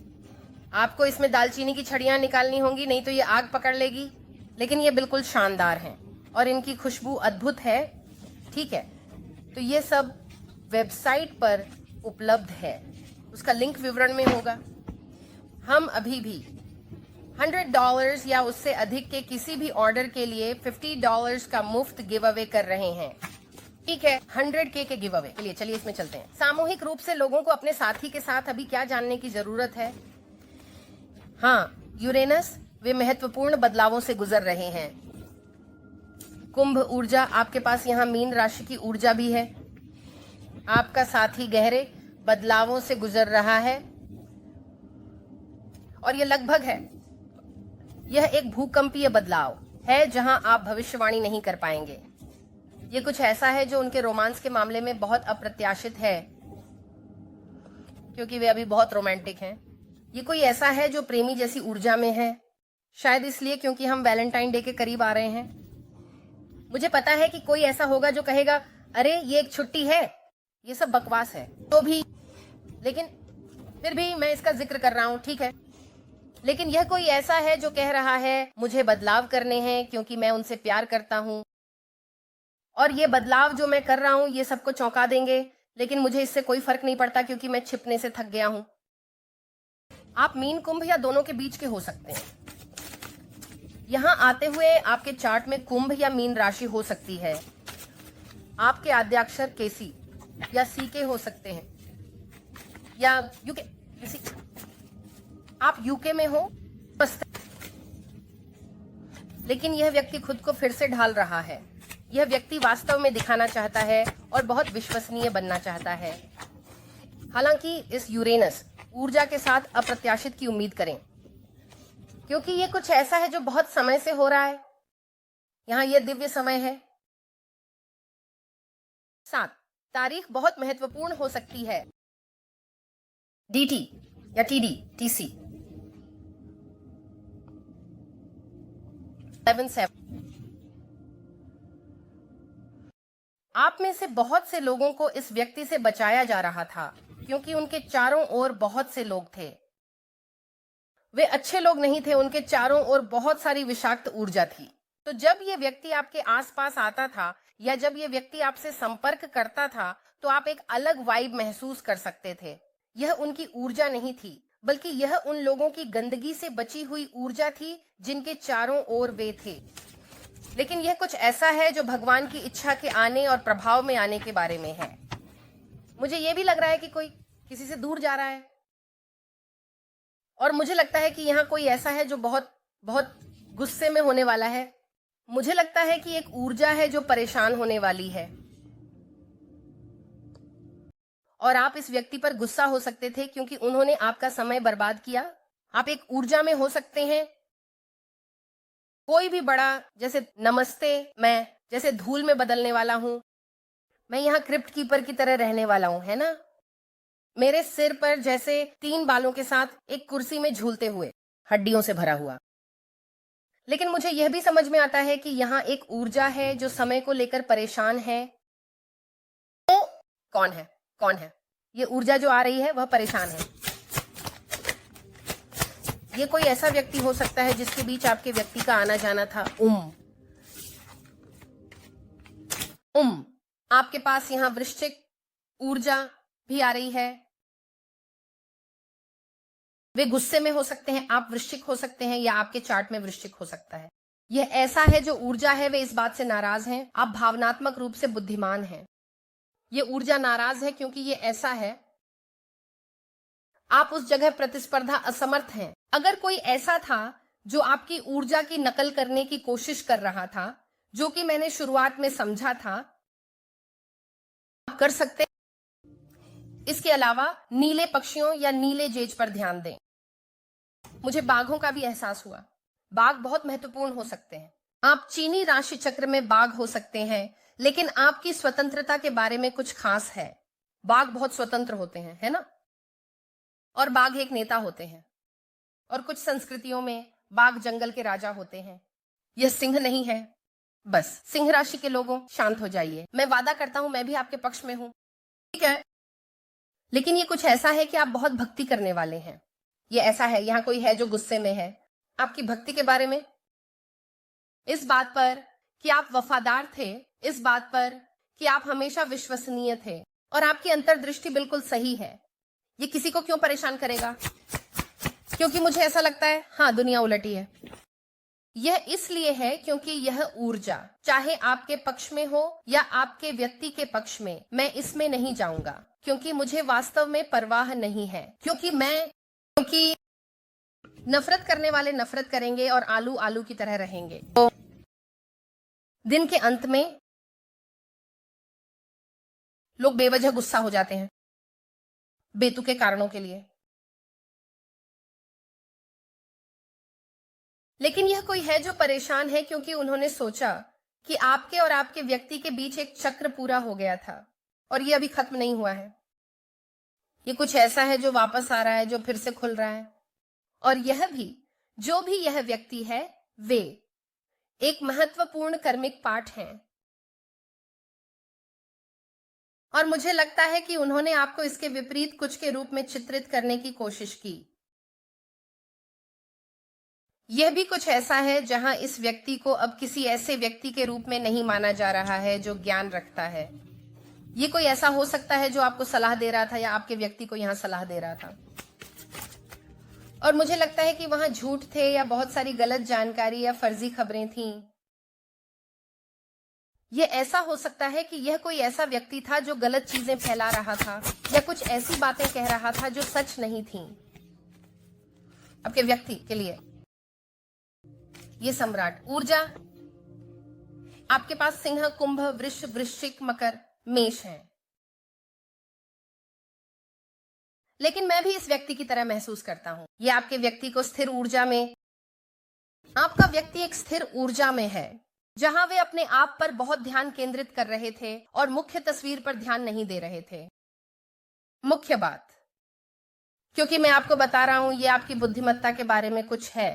[SPEAKER 1] आपको इसमें दालचीनी की छड़ियां निकालनी होंगी, नहीं तो ये आग पकड़ लेगी। लेकिन ये बिल्कुल शानदार हैं और इनकी खुशबू अद्भुत है। ठीक है, तो ये सब वेबसाइट पर उपलब्ध है, उसका लिंक विवरण में होगा। हम अभी भी $100 या उससे अधिक के किसी भी ऑर्डर के लिए $50 का मुफ्त गिव अवे कर रहे हैं। ठीक है, 100K के गिव अवे के लिए चलिए इसमें चलते हैं। सामूहिक रूप से लोगों को अपने साथी के साथ अभी क्या जानने की जरूरत है? हाँ, यूरेनस वे महत्वपूर्ण बदलावों से गुजर रहे हैं। कुंभ ऊर्जा, आपके पास यहाँ मीन राशि की ऊर्जा भी है। आपका साथी गहरे बदलावों से गुजर रहा है और यह लगभग है, यह एक भूकंपीय बदलाव है जहां आप भविष्यवाणी नहीं कर पाएंगे। यह कुछ ऐसा है जो उनके रोमांस के मामले में बहुत अप्रत्याशित है, क्योंकि वे अभी बहुत रोमांटिक हैं। ये कोई ऐसा है जो प्रेमी जैसी ऊर्जा में है, शायद इसलिए क्योंकि हम वैलेंटाइन डे के करीब आ रहे हैं। मुझे पता है कि कोई ऐसा होगा जो कहेगा, अरे ये एक छुट्टी है, ये सब बकवास है। तो भी, लेकिन फिर भी मैं इसका जिक्र कर रहा हूं, ठीक है। लेकिन यह कोई ऐसा है जो कह रहा है मुझे बदलाव करने हैं क्योंकि मैं उनसे प्यार करता हूं, और ये बदलाव जो मैं कर रहा हूं ये सबको चौंका देंगे, लेकिन मुझे इससे कोई फर्क नहीं पड़ता क्योंकि मैं छिपने से थक गया हूं। आप मीन कुंभ या दोनों के बीच के हो सकते हैं। यहां आते हुए आपके चार्ट में कुंभ या मीन राशि हो सकती है। आपके आद्याक्षर केसी या सी के हो सकते हैं, या यूके। आप यूके में हो बस। लेकिन यह व्यक्ति खुद को फिर से ढाल रहा है। यह व्यक्ति वास्तव में दिखाना चाहता है और बहुत विश्वसनीय बनना चाहता है। हालांकि इस यूरेनस ऊर्जा के साथ अप्रत्याशित की उम्मीद करें, क्योंकि यह कुछ ऐसा है जो बहुत समय से हो रहा है। यहां यह दिव्य समय है। 7 तारीख बहुत महत्वपूर्ण हो सकती है। DT या TD, TC 77। आप में से बहुत से लोगों को इस व्यक्ति से बचाया जा रहा था क्योंकि उनके चारों ओर बहुत से लोग थे। वे अच्छे लोग नहीं थे, उनके चारों ओर बहुत सारी विषाक्त ऊर्जा थी। तो जब ये व्यक्ति आपके आसपास आता था या जब ये व्यक्ति आपसे संपर्क करता था तो आप एक अलग वाइब महसूस कर सकते थे। यह उनकी ऊर्जा नहीं थी, बल्कि यह उन लोगों की गंदगी से बची हुई ऊर्जा थी जिनके चारों ओर वे थे। लेकिन यह कुछ ऐसा है जो भगवान की इच्छा के आने और प्रभाव में आने के बारे में है। मुझे यह भी लग रहा है कि कोई किसी से दूर जा रहा है, और मुझे लगता है कि यहाँ कोई ऐसा है जो बहुत बहुत गुस्से में होने वाला है। मुझे लगता है कि एक ऊर्जा है जो परेशान होने वाली है, और आप इस व्यक्ति पर गुस्सा हो सकते थे क्योंकि उन्होंने आपका समय बर्बाद किया। आप एक ऊर्जा में हो सकते हैं, कोई भी बड़ा, जैसे नमस्ते, मैं जैसे धूल में बदलने वाला हूं, मैं यहाँ क्रिप्ट कीपर की तरह रहने वाला हूं, है ना। मेरे सिर पर जैसे 3 बालों के साथ एक कुर्सी में झूलते हुए, हड्डियों से भरा हुआ। लेकिन मुझे यह भी समझ में आता है कि यहाँ एक ऊर्जा है जो समय को लेकर परेशान है। तो कौन है, कौन है ये ऊर्जा जो आ रही है? वह परेशान है। ये कोई ऐसा व्यक्ति हो सकता है जिसके बीच आपके व्यक्ति का आना जाना था। आपके पास यहाँ वृश्चिक ऊर्जा भी आ रही है। वे गुस्से में हो सकते हैं, आप वृश्चिक हो सकते हैं, या आपके चार्ट में वृश्चिक हो सकता है। यह ऐसा है जो ऊर्जा है, वे इस बात से नाराज हैं। आप भावनात्मक रूप से बुद्धिमान हैं। ये ऊर्जा नाराज है क्योंकि ये ऐसा है, आप उस जगह प्रतिस्पर्धा असमर्थ हैं। अगर कोई ऐसा था जो आपकी ऊर्जा की नकल करने की कोशिश कर रहा था, जो कि मैंने शुरुआत में समझा था, आप कर सकते। इसके अलावा नीले पक्षियों या नीले जेज पर ध्यान दें। मुझे बाघों का भी एहसास हुआ। बाघ बहुत महत्वपूर्ण हो सकते हैं। आप चीनी राशि चक्र में बाघ हो सकते हैं, लेकिन आपकी स्वतंत्रता के बारे में कुछ खास है। बाघ बहुत स्वतंत्र होते हैं, है ना। और बाघ एक नेता होते हैं, और कुछ संस्कृतियों में बाघ जंगल के राजा होते हैं। यह सिंह नहीं है। बस सिंह राशि के लोगों, शांत हो जाइए। मैं वादा करता हूं मैं भी आपके पक्ष में हूं, ठीक है। लेकिन ये कुछ ऐसा है कि आप बहुत भक्ति करने वाले हैं। ये ऐसा है, यहाँ कोई है जो गुस्से में है आपकी भक्ति के बारे में, इस बात पर कि आप वफादार थे, इस बात पर कि आप हमेशा विश्वसनीय थे, और आपकी अंतर्दृष्टि बिल्कुल सही है। ये किसी को क्यों परेशान करेगा? क्योंकि मुझे ऐसा लगता है, हाँ, दुनिया उलटी है। यह इसलिए है क्योंकि यह ऊर्जा, चाहे आपके पक्ष में हो या आपके व्यक्ति के पक्ष में, मैं इसमें नहीं जाऊंगा क्योंकि मुझे वास्तव में परवाह नहीं है। क्योंकि नफरत करने वाले नफरत करेंगे और आलू आलू की तरह रहेंगे। तो दिन के अंत में लोग बेवजह गुस्सा हो जाते हैं, बेतुके कारणों के लिए। लेकिन यह कोई है जो परेशान है क्योंकि उन्होंने सोचा कि आपके और आपके व्यक्ति के बीच एक चक्र पूरा हो गया था और यह अभी खत्म नहीं हुआ है। ये कुछ ऐसा है जो वापस आ रहा है, जो फिर से खुल रहा है। और यह भी, जो भी यह व्यक्ति है, वे एक महत्वपूर्ण कर्मिक पाठ हैं। और मुझे लगता है कि उन्होंने आपको इसके विपरीत कुछ के रूप में चित्रित करने की कोशिश की। यह भी कुछ ऐसा है जहां इस व्यक्ति को अब किसी ऐसे व्यक्ति के रूप में नहीं माना जा रहा है जो ज्ञान रखता है। ये कोई ऐसा हो सकता है जो आपको सलाह दे रहा था या आपके व्यक्ति को यहां सलाह दे रहा था। और मुझे लगता है कि वहां झूठ थे या बहुत सारी गलत जानकारी या फर्जी खबरें थीं। यह ऐसा हो सकता है कि यह कोई ऐसा व्यक्ति था जो गलत चीजें फैला रहा था या कुछ ऐसी बातें कह रहा था जो सच नहीं थीं। आपके व्यक्ति के लिए ये सम्राट ऊर्जा, आपके पास सिंह, कुंभ, वृष, वृश्चिक, मकर, मेष है। लेकिन मैं भी इस व्यक्ति की तरह महसूस करता हूं। ये आपके व्यक्ति को स्थिर ऊर्जा में, आपका व्यक्ति एक स्थिर ऊर्जा में है जहां वे अपने आप पर बहुत ध्यान केंद्रित कर रहे थे और मुख्य तस्वीर पर ध्यान नहीं दे रहे थे। मुख्य बात, क्योंकि मैं आपको बता रहा हूं ये आपकी बुद्धिमत्ता के बारे में कुछ है।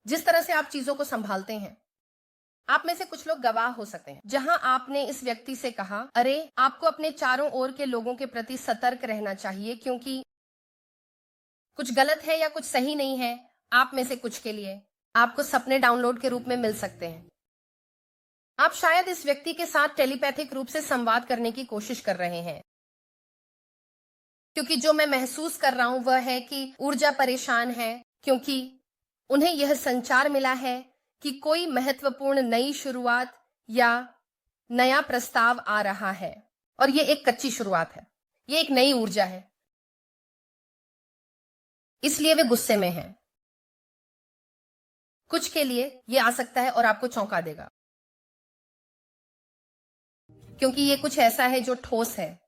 [SPEAKER 1] जिस तरह से आप चीजों को संभालते हैं, आप में से कुछ लोग गवाह हो सकते हैं जहां आपने इस व्यक्ति से कहा, अरे आपको अपने चारों ओर के लोगों के प्रति सतर्क रहना चाहिए क्योंकि कुछ गलत है या कुछ सही नहीं है। आप में से कुछ के लिए आपको सपने डाउनलोड के रूप में मिल सकते हैं। आप शायद इस व्यक्ति के साथ टेलीपैथिक रूप से संवाद करने की कोशिश कर रहे हैं, क्योंकि जो मैं महसूस कर रहा हूं वह है कि ऊर्जा परेशान है, क्योंकि उन्हें यह संचार मिला है कि कोई महत्वपूर्ण नई शुरुआत या नया प्रस्ताव आ रहा है, और यह एक कच्ची शुरुआत है, यह एक नई ऊर्जा है। इसलिए वे गुस्से में हैं। कुछ के लिए यह आ सकता है और आपको चौंका देगा, क्योंकि ये कुछ ऐसा है जो ठोस है।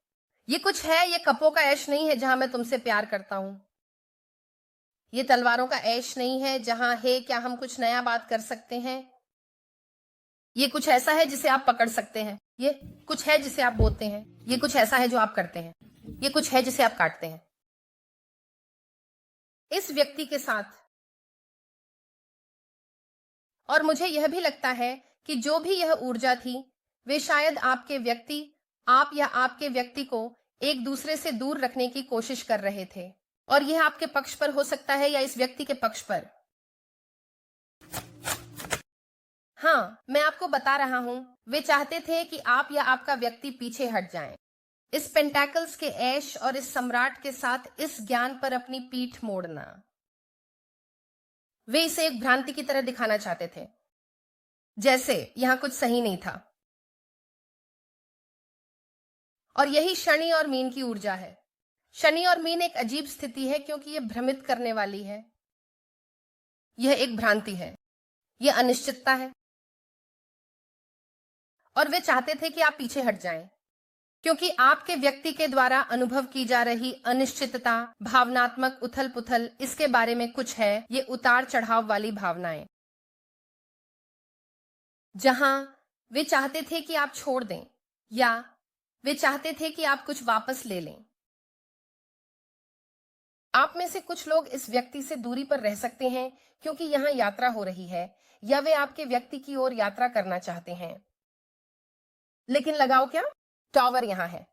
[SPEAKER 1] ये कुछ है, ये कपों का ऐश नहीं है जहां मैं तुमसे प्यार करता हूं। ये तलवारों का ऐश नहीं है जहां हे क्या हम कुछ नया बात कर सकते हैं। ये कुछ ऐसा है जिसे आप पकड़ सकते हैं। ये कुछ है जिसे आप बोते हैं। ये कुछ ऐसा है जो आप करते हैं। ये कुछ है जिसे आप काटते हैं। इस व्यक्ति के साथ, और मुझे यह भी लगता है कि जो भी यह ऊर्जा थी, वे शायद आप या आपके व्यक्ति को एक दूसरे से दूर रखने की कोशिश कर रहे थे, और यह आपके पक्ष पर हो सकता है या इस व्यक्ति के पक्ष पर। हाँ, मैं आपको बता रहा हूं, वे चाहते थे कि आप या आपका व्यक्ति पीछे हट जाएं। इस पेंटाकल्स के ऐश और इस सम्राट के साथ इस ज्ञान पर अपनी पीठ मोड़ना। वे इसे एक भ्रांति की तरह दिखाना चाहते थे, जैसे यहां कुछ सही नहीं था। और यही शनि और मीन की ऊर्जा है। शनि और मीन एक अजीब स्थिति है क्योंकि यह भ्रमित करने वाली है। यह एक भ्रांति है, यह अनिश्चितता है, और वे चाहते थे कि आप पीछे हट जाएं, क्योंकि आपके व्यक्ति के द्वारा अनुभव की जा रही अनिश्चितता, भावनात्मक उथल पुथल, इसके बारे में कुछ है। ये उतार चढ़ाव वाली भावनाएं, जहां वे चाहते थे कि आप छोड़ दें, या वे चाहते थे कि आप कुछ वापस ले लें। आप में से कुछ लोग इस व्यक्ति से दूरी पर रह सकते हैं क्योंकि यहां यात्रा हो रही है, या वे आपके व्यक्ति की ओर यात्रा करना चाहते हैं। लेकिन लगाओ क्या, टावर यहां है,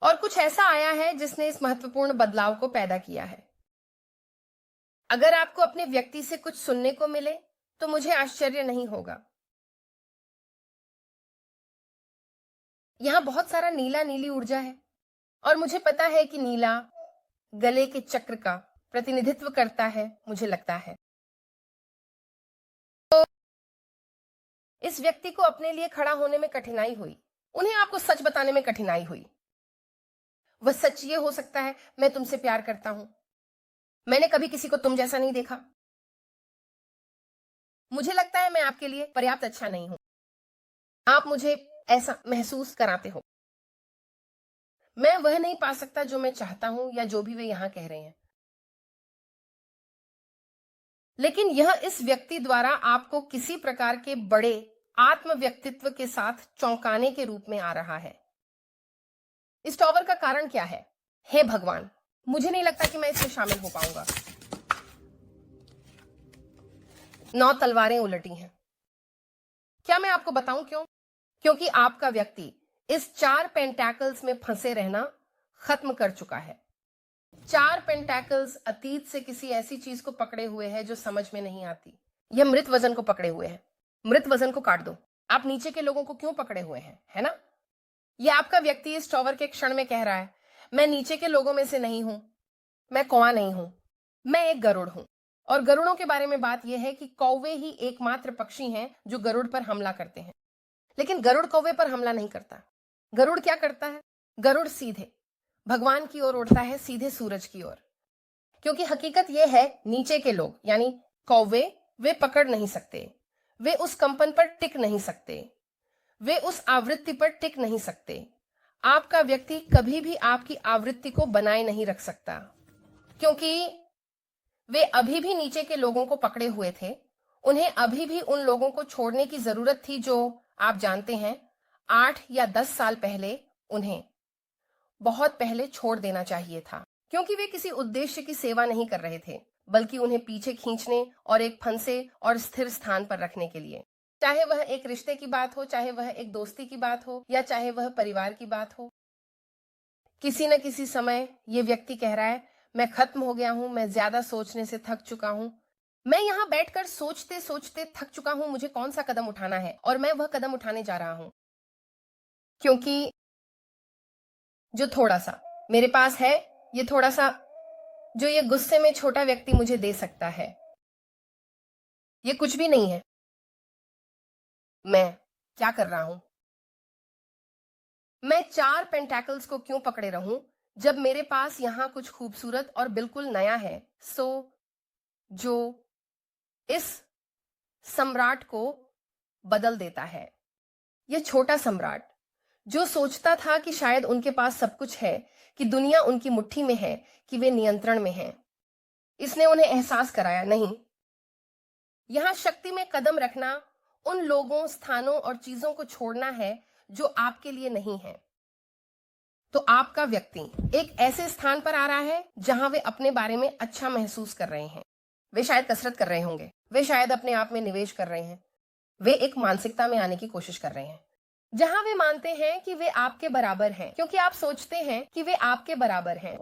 [SPEAKER 1] और कुछ ऐसा आया है जिसने इस महत्वपूर्ण बदलाव को पैदा किया है। अगर आपको अपने व्यक्ति से कुछ सुनने को मिले तो मुझे आश्चर्य नहीं होगा। यहां बहुत सारा नीला, नीली ऊर्जा है, और मुझे पता है कि नीला गले के चक्र का प्रतिनिधित्व करता है, मुझे लगता है। तो इस व्यक्ति को अपने लिए खड़ा होने में कठिनाई हुई, उन्हें आपको सच बताने में कठिनाई हुई। वह सच ये हो सकता है, मैं तुमसे प्यार करता हूं, मैंने कभी किसी को तुम जैसा नहीं देखा, मुझे लगता है मैं आपके लिए पर्याप्त अच्छा नहीं हूं, आप मुझे ऐसा महसूस कराते हो, मैं वह नहीं पा सकता जो मैं चाहता हूं, या जो भी वे यहां कह रहे हैं। लेकिन यह इस व्यक्ति द्वारा आपको किसी प्रकार के बड़े आत्म व्यक्तित्व के साथ चौंकाने के रूप में आ रहा है। इस टॉवर का कारण क्या है? हे भगवान, मुझे नहीं लगता कि मैं इसमें शामिल हो पाऊंगा। 9 तलवारें उलटी हैं। क्या मैं आपको बताऊं क्यों? क्योंकि आपका व्यक्ति इस 4 पेंटैकल्स में फंसे रहना खत्म कर चुका है। 4 पेंटैकल्स अतीत से किसी ऐसी चीज को पकड़े हुए है जो समझ में नहीं आती। यह मृत वजन को पकड़े हुए है। मृत वजन को काट दो। आप नीचे के लोगों को क्यों पकड़े हुए हैं, है ना? यह आपका व्यक्ति इस टॉवर के क्षण में कह रहा है, मैं नीचे के लोगों में से नहीं हूं, मैं कौवा नहीं हूं, मैं एक गरुड़ हूं। और गरुड़ों के बारे में बात यह है कि कौवे ही एकमात्र पक्षी हैं जो गरुड़ पर हमला करते हैं। लेकिन गरुड़ कौवे पर हमला नहीं करता। गरुड़ क्या करता है? गरुड़ सीधे भगवान की ओर उड़ता है, सीधे सूरज की ओर। क्योंकि हकीकत यह है, नीचे के लोग यानी कौवे, वे पकड़ नहीं सकते, वे उस कंपन पर टिक नहीं सकते, वे उस आवृत्ति पर टिक नहीं सकते। आपका व्यक्ति कभी भी आपकी आवृत्ति को बनाए नहीं रख सकता, क्योंकि वे अभी भी नीचे के लोगों को पकड़े हुए थे। उन्हें अभी भी उन लोगों को छोड़ने की जरूरत थी जो आप जानते हैं 8 या 10 साल पहले उन्हें बहुत पहले छोड़ देना चाहिए था, क्योंकि वे किसी उद्देश्य की सेवा नहीं कर रहे थे, बल्कि उन्हें पीछे खींचने और एक फंसे और स्थिर स्थान पर रखने के लिए। चाहे वह एक रिश्ते की बात हो, चाहे वह एक दोस्ती की बात हो, या चाहे वह परिवार की बात हो। किसी न किसी समय ये व्यक्ति कह रहा है, मैं खत्म हो गया हूं, मैं ज्यादा सोचने से थक चुका हूं, मैं यहाँ बैठकर सोचते सोचते थक चुका हूं, मुझे कौन सा कदम उठाना है, और मैं वह कदम उठाने जा रहा हूं, क्योंकि जो थोड़ा सा मेरे पास है, ये थोड़ा सा जो ये गुस्से में छोटा व्यक्ति मुझे दे सकता है, ये कुछ भी नहीं है। मैं क्या कर रहा हूं? मैं 4 पेंटैकल्स को क्यों पकड़े रहूं जब मेरे पास यहां कुछ खूबसूरत और बिल्कुल नया है, जो इस सम्राट को बदल देता है। यह छोटा सम्राट जो सोचता था कि शायद उनके पास सब कुछ है, कि दुनिया उनकी मुट्ठी में है, कि वे नियंत्रण में हैं। इसने उन्हें एहसास कराया, नहीं, यहां शक्ति में कदम रखना उन लोगों, स्थानों और चीजों को छोड़ना है जो आपके लिए नहीं है। तो आपका व्यक्ति एक ऐसे स्थान पर आ रहा है जहां वे अपने बारे में अच्छा महसूस कर रहे हैं। वे शायद कसरत कर रहे होंगे, वे शायद अपने आप में निवेश कर रहे हैं, वे एक मानसिकता में आने की कोशिश कर रहे हैं जहां वे मानते हैं कि वे आपके बराबर हैं, क्योंकि आप सोचते हैं कि वे आपके बराबर हैं।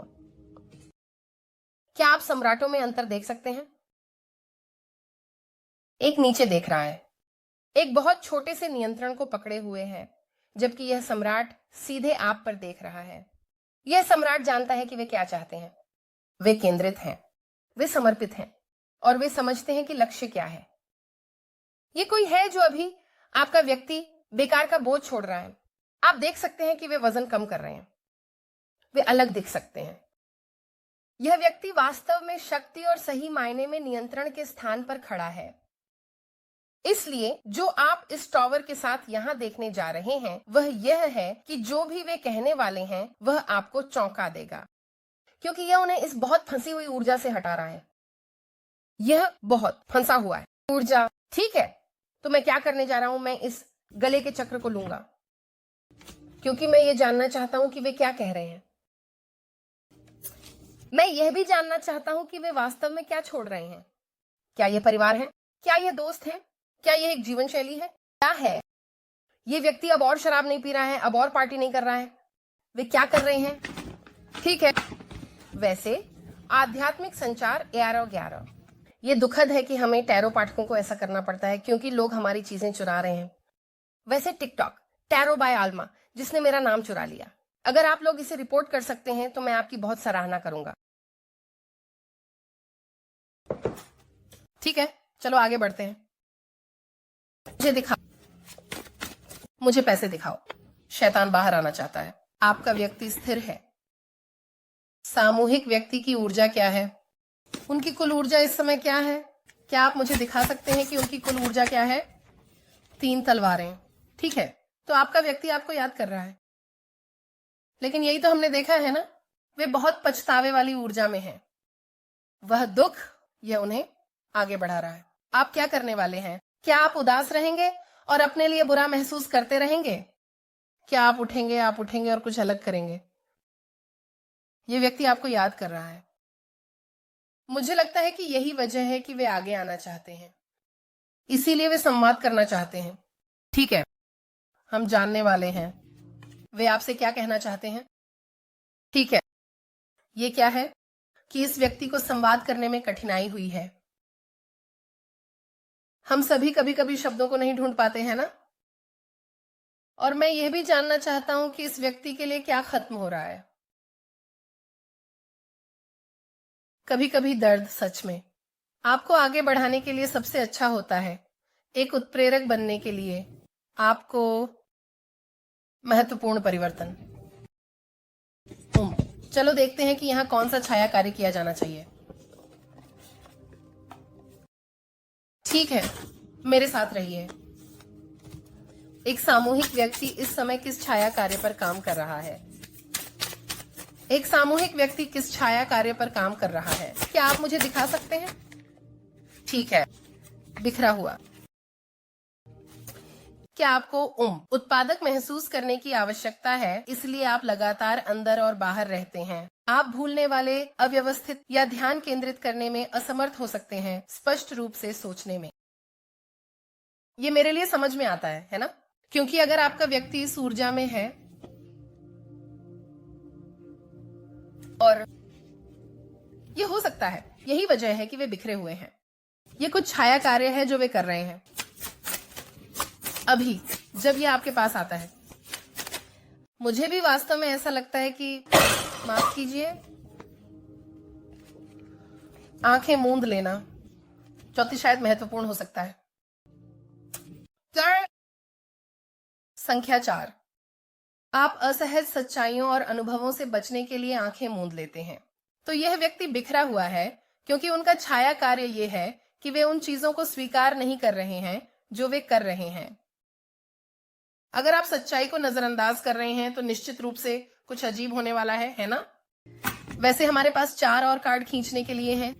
[SPEAKER 1] क्या आप सम्राटों में अंतर देख सकते हैं? एक नीचे देख रहा है, एक बहुत छोटे से नियंत्रण को पकड़े हुए है, जबकि यह सम्राट सीधे आप पर देख रहा है। यह सम्राट जानता है कि वे क्या चाहते हैं, वे केंद्रित हैं, वे समर्पित हैं, और वे समझते हैं कि लक्ष्य क्या है। ये कोई है जो अभी आपका व्यक्ति बेकार का बोझ छोड़ रहा है। आप देख सकते हैं कि वे वजन कम कर रहे हैं, वे अलग दिख सकते हैं। यह व्यक्ति वास्तव में शक्ति और सही मायने में नियंत्रण के स्थान पर खड़ा है। इसलिए जो आप इस टॉवर के साथ यहां देखने जा रहे हैं वह यह है कि जो भी वे कहने वाले हैं वह आपको चौंका देगा, क्योंकि यह उन्हें इस बहुत फंसी हुई ऊर्जा से हटा रहा है। यह बहुत फंसा हुआ है ऊर्जा। ठीक है, तो मैं क्या करने जा रहा हूं? मैं इस गले के चक्र को लूंगा, क्योंकि मैं ये जानना चाहता हूं कि वे क्या कह रहे हैं। मैं यह भी जानना चाहता हूं कि वे वास्तव में क्या छोड़ रहे हैं। क्या यह परिवार है? क्या यह दोस्त है? क्या यह एक जीवन शैली है? क्या है? ये व्यक्ति अब और शराब नहीं पी रहा है, अब और पार्टी नहीं कर रहा है। वे क्या कर रहे हैं? ठीक है, वैसे आध्यात्मिक संचार 11 ये दुखद है कि हमें टैरो पाठकों को ऐसा करना पड़ता है, क्योंकि लोग हमारी चीजें चुरा रहे हैं। वैसे टिकटॉक टैरो बाय आल्मा, जिसने मेरा नाम चुरा लिया, अगर आप लोग इसे रिपोर्ट कर सकते हैं तो मैं आपकी बहुत सराहना करूंगा। ठीक है, चलो आगे बढ़ते हैं। मुझे दिखाओ, मुझे पैसे दिखाओ। शैतान बाहर आना चाहता है। आपका व्यक्ति स्थिर है। सामूहिक व्यक्ति की ऊर्जा क्या है? उनकी कुल ऊर्जा इस समय क्या है? क्या आप मुझे दिखा सकते हैं कि उनकी कुल ऊर्जा क्या है? 3 तलवारें। ठीक है, तो आपका व्यक्ति आपको याद कर रहा है, लेकिन यही तो हमने देखा है ना, वे बहुत पछतावे वाली ऊर्जा में हैं। वह दुख, यह उन्हें आगे बढ़ा रहा है। आप क्या करने वाले हैं? क्या आप उदास रहेंगे और अपने लिए बुरा महसूस करते रहेंगे? क्या आप उठेंगे और कुछ अलग करेंगे? यह व्यक्ति आपको याद कर रहा है। मुझे लगता है कि यही वजह है कि वे आगे आना चाहते हैं, इसीलिए वे संवाद करना चाहते हैं। ठीक है, हम जानने वाले हैं वे आपसे क्या कहना चाहते हैं। ठीक है, ये क्या है कि इस व्यक्ति को संवाद करने में कठिनाई हुई है। हम सभी कभी कभी शब्दों को नहीं ढूंढ पाते हैं ना। और मैं यह भी जानना चाहता हूं कि इस व्यक्ति के लिए क्या खत्म हो रहा है। कभी कभी दर्द सच में आपको आगे बढ़ाने के लिए सबसे अच्छा होता है। एक उत्प्रेरक बनने के लिए आपको महत्वपूर्ण परिवर्तन। चलो देखते हैं कि यहाँ कौन सा छाया कार्य किया जाना चाहिए। ठीक है, मेरे साथ रहिए। एक सामूहिक व्यक्ति इस समय किस छाया कार्य पर काम कर रहा है? एक सामूहिक व्यक्ति किस छाया कार्य पर काम कर रहा है? क्या आप मुझे दिखा सकते हैं? ठीक है, बिखरा हुआ। क्या आपको उत्पादक महसूस करने की आवश्यकता है, इसलिए आप लगातार अंदर और बाहर रहते हैं। आप भूलने वाले, अव्यवस्थित या ध्यान केंद्रित करने में असमर्थ हो सकते हैं, स्पष्ट रूप से सोचने में। ये मेरे लिए समझ में आता है ना? क्योंकि अगर आपका व्यक्ति इस ऊर्जा में है और ये हो सकता है यही वजह है कि वे बिखरे हुए हैं। ये कुछ छाया कार्य है जो वे कर रहे हैं अभी जब ये आपके पास आता है। मुझे भी वास्तव में ऐसा लगता है कि माफ कीजिए, आंखें मूंद लेना चौथी शायद महत्वपूर्ण हो सकता है। संख्या 4, आप असहज सच्चाइयों और अनुभवों से बचने के लिए आंखें मूंद लेते हैं। तो यह व्यक्ति बिखरा हुआ है क्योंकि उनका छाया कार्य यह है कि वे उन चीजों को स्वीकार नहीं कर रहे हैं जो वे कर रहे हैं। अगर आप सच्चाई को नजरअंदाज कर रहे हैं तो निश्चित रूप से कुछ अजीब होने वाला है ना? वैसे हमारे पास 4 और कार्ड खींचने के लिए हैं।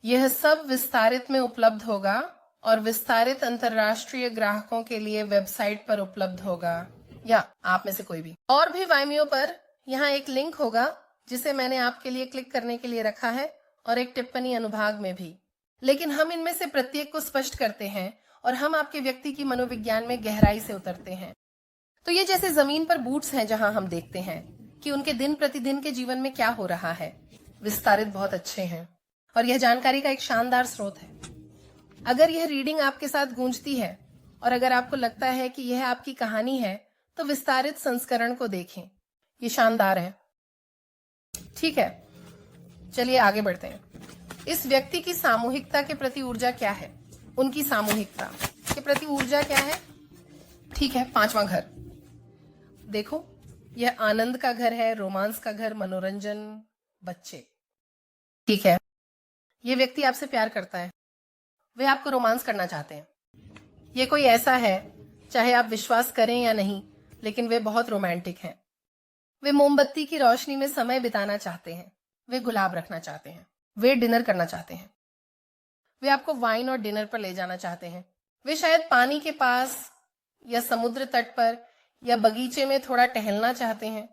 [SPEAKER 1] यह सब विस्तारित में उपलब्ध होगा और विस्तारित अंतरराष्ट्रीय ग्राहकों के लिए वेबसाइट पर उपलब्ध होगा, या आप में से कोई भी। और भी वाइमियो पर यहाँ एक लिंक होगा जिसे मैंने आपके लिए क्लिक करने के लिए रखा है, और एक टिप्पणी अनुभाग में भी। लेकिन हम इनमें से प्रत्येक को स्पष्ट करते हैं और हम आपके व्यक्ति की मनोविज्ञान में गहराई से उतरते हैं। तो ये जैसे जमीन पर बूट्स हैं जहां हम देखते हैं कि उनके दिन प्रतिदिन के जीवन में क्या हो रहा है। विस्तारित बहुत अच्छे हैं और यह जानकारी का एक शानदार स्रोत है। अगर यह रीडिंग आपके साथ गूंजती है और अगर आपको लगता है कि यह आपकी कहानी है तो विस्तारित संस्करण को देखें, ये शानदार है। ठीक है, चलिए आगे बढ़ते हैं। इस व्यक्ति की सामूहिकता के प्रति ऊर्जा क्या है? उनकी सामूहिकता के प्रति ऊर्जा क्या है? ठीक है, 5वां घर देखो, यह आनंद का घर है, रोमांस का घर, मनोरंजन, बच्चे। ठीक है, यह व्यक्ति आपसे प्यार करता है, वे आपको रोमांस करना चाहते हैं। यह कोई ऐसा है, चाहे आप विश्वास करें या नहीं, लेकिन वे बहुत रोमांटिक हैं। वे मोमबत्ती की रोशनी में समय बिताना चाहते हैं, वे गुलाब रखना चाहते हैं, वे डिनर करना चाहते हैं, वे आपको वाइन और डिनर पर ले जाना चाहते हैं। वे शायद पानी के पास या समुद्र तट पर या बगीचे में थोड़ा टहलना चाहते हैं।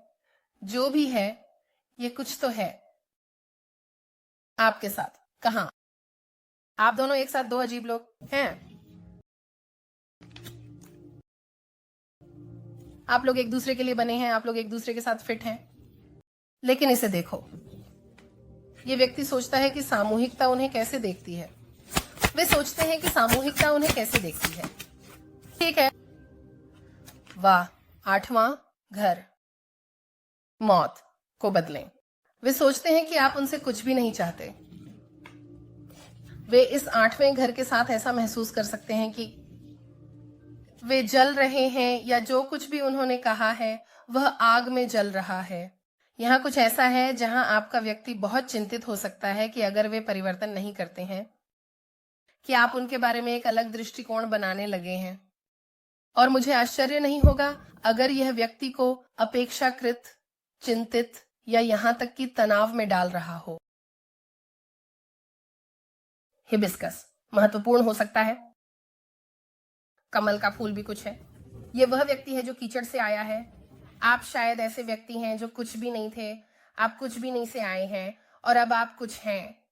[SPEAKER 1] जो भी है, ये कुछ तो है आपके साथ। कहां? आप दोनों एक साथ, 2 अजीब लोग हैं। आप लोग एक दूसरे के लिए बने हैं, आप लोग एक दूसरे के साथ फिट हैं। लेकिन इसे देखो, ये व्यक्ति सोचता है कि सामूहिकता उन्हें कैसे देखती है। वे सोचते हैं कि सामूहिकता उन्हें कैसे देखती है। ठीक है, वाह, 8वां घर, मौत को बदलें। वे सोचते हैं कि आप उनसे कुछ भी नहीं चाहते। वे इस 8वें घर के साथ ऐसा महसूस कर सकते हैं कि वे जल रहे हैं, या जो कुछ भी उन्होंने कहा है वह आग में जल रहा है। यहाँ कुछ ऐसा है जहां आपका व्यक्ति बहुत चिंतित हो सकता है कि अगर वे परिवर्तन नहीं करते हैं, कि आप उनके बारे में एक अलग दृष्टिकोण बनाने लगे हैं। और मुझे आश्चर्य नहीं होगा अगर यह व्यक्ति को अपेक्षाकृत चिंतित या यहां तक कि तनाव में डाल रहा हो। हिबिस्कस महत्वपूर्ण हो सकता है। कमल का फूल भी कुछ है। यह वह व्यक्ति है जो कीचड़ से आया है। आप शायद ऐसे व्यक्ति हैं जो कुछ भी नहीं थे, आप कुछ भी नहीं से आए हैं और अब आप कुछ हैं।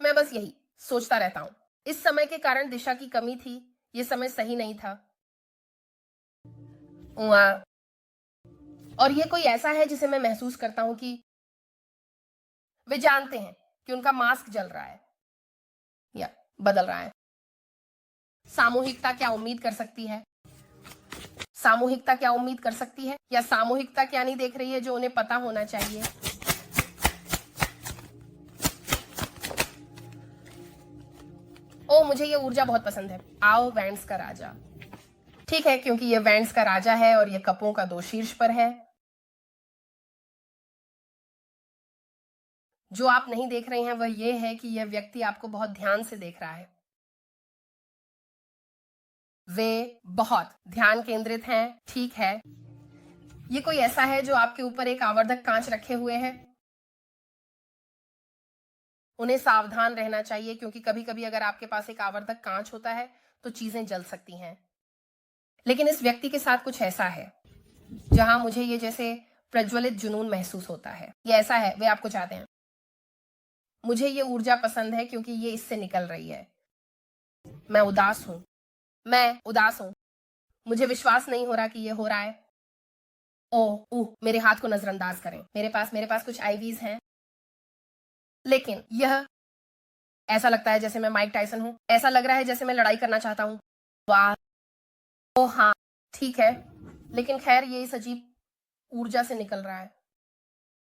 [SPEAKER 1] मैं बस यही सोचता रहता हूं। इस समय के कारण दिशा की कमी थी, यह समय सही नहीं था। और यह कोई ऐसा है जिसे मैं महसूस करता हूं कि वे जानते हैं कि उनका मास्क जल रहा है या बदल रहा है। सामूहिकता क्या उम्मीद कर सकती है? सामूहिकता क्या उम्मीद कर सकती है, या सामूहिकता क्या नहीं देख रही है जो उन्हें पता होना चाहिए? ओ, मुझे ये ऊर्जा बहुत पसंद है। आओ, वैंड्स का राजा। ठीक है, क्योंकि ये वैंड्स का राजा है और ये कपों का 2 शीर्ष पर है। जो आप नहीं देख रहे हैं वह ये है कि यह व्यक्ति आपको बहुत ध्यान से देख रहा है। वे बहुत ध्यान केंद्रित हैं। ठीक है, ये कोई ऐसा है जो आपके ऊपर एक आवर्धक कांच रखे हुए है। उन्हें सावधान रहना चाहिए, क्योंकि कभी कभी अगर आपके पास एक आवर्धक कांच होता है तो चीजें जल सकती हैं। लेकिन इस व्यक्ति के साथ कुछ ऐसा है जहां मुझे ये जैसे प्रज्वलित जुनून महसूस होता है। ये ऐसा है, वे आपको चाहते हैं। मुझे ये ऊर्जा पसंद है क्योंकि ये इससे निकल रही है। मैं उदास हूं। मुझे विश्वास नहीं हो रहा कि ये हो रहा है। मेरे हाथ को नजरअंदाज करें। मेरे पास कुछ आईवीज हैं, लेकिन यह ऐसा लगता है जैसे मैं माइक टाइसन हूं। ऐसा लग रहा है जैसे मैं लड़ाई करना चाहता हूं। वाह, ओ हाँ, ठीक है। लेकिन खैर, ये इस अजीब ऊर्जा से निकल रहा है।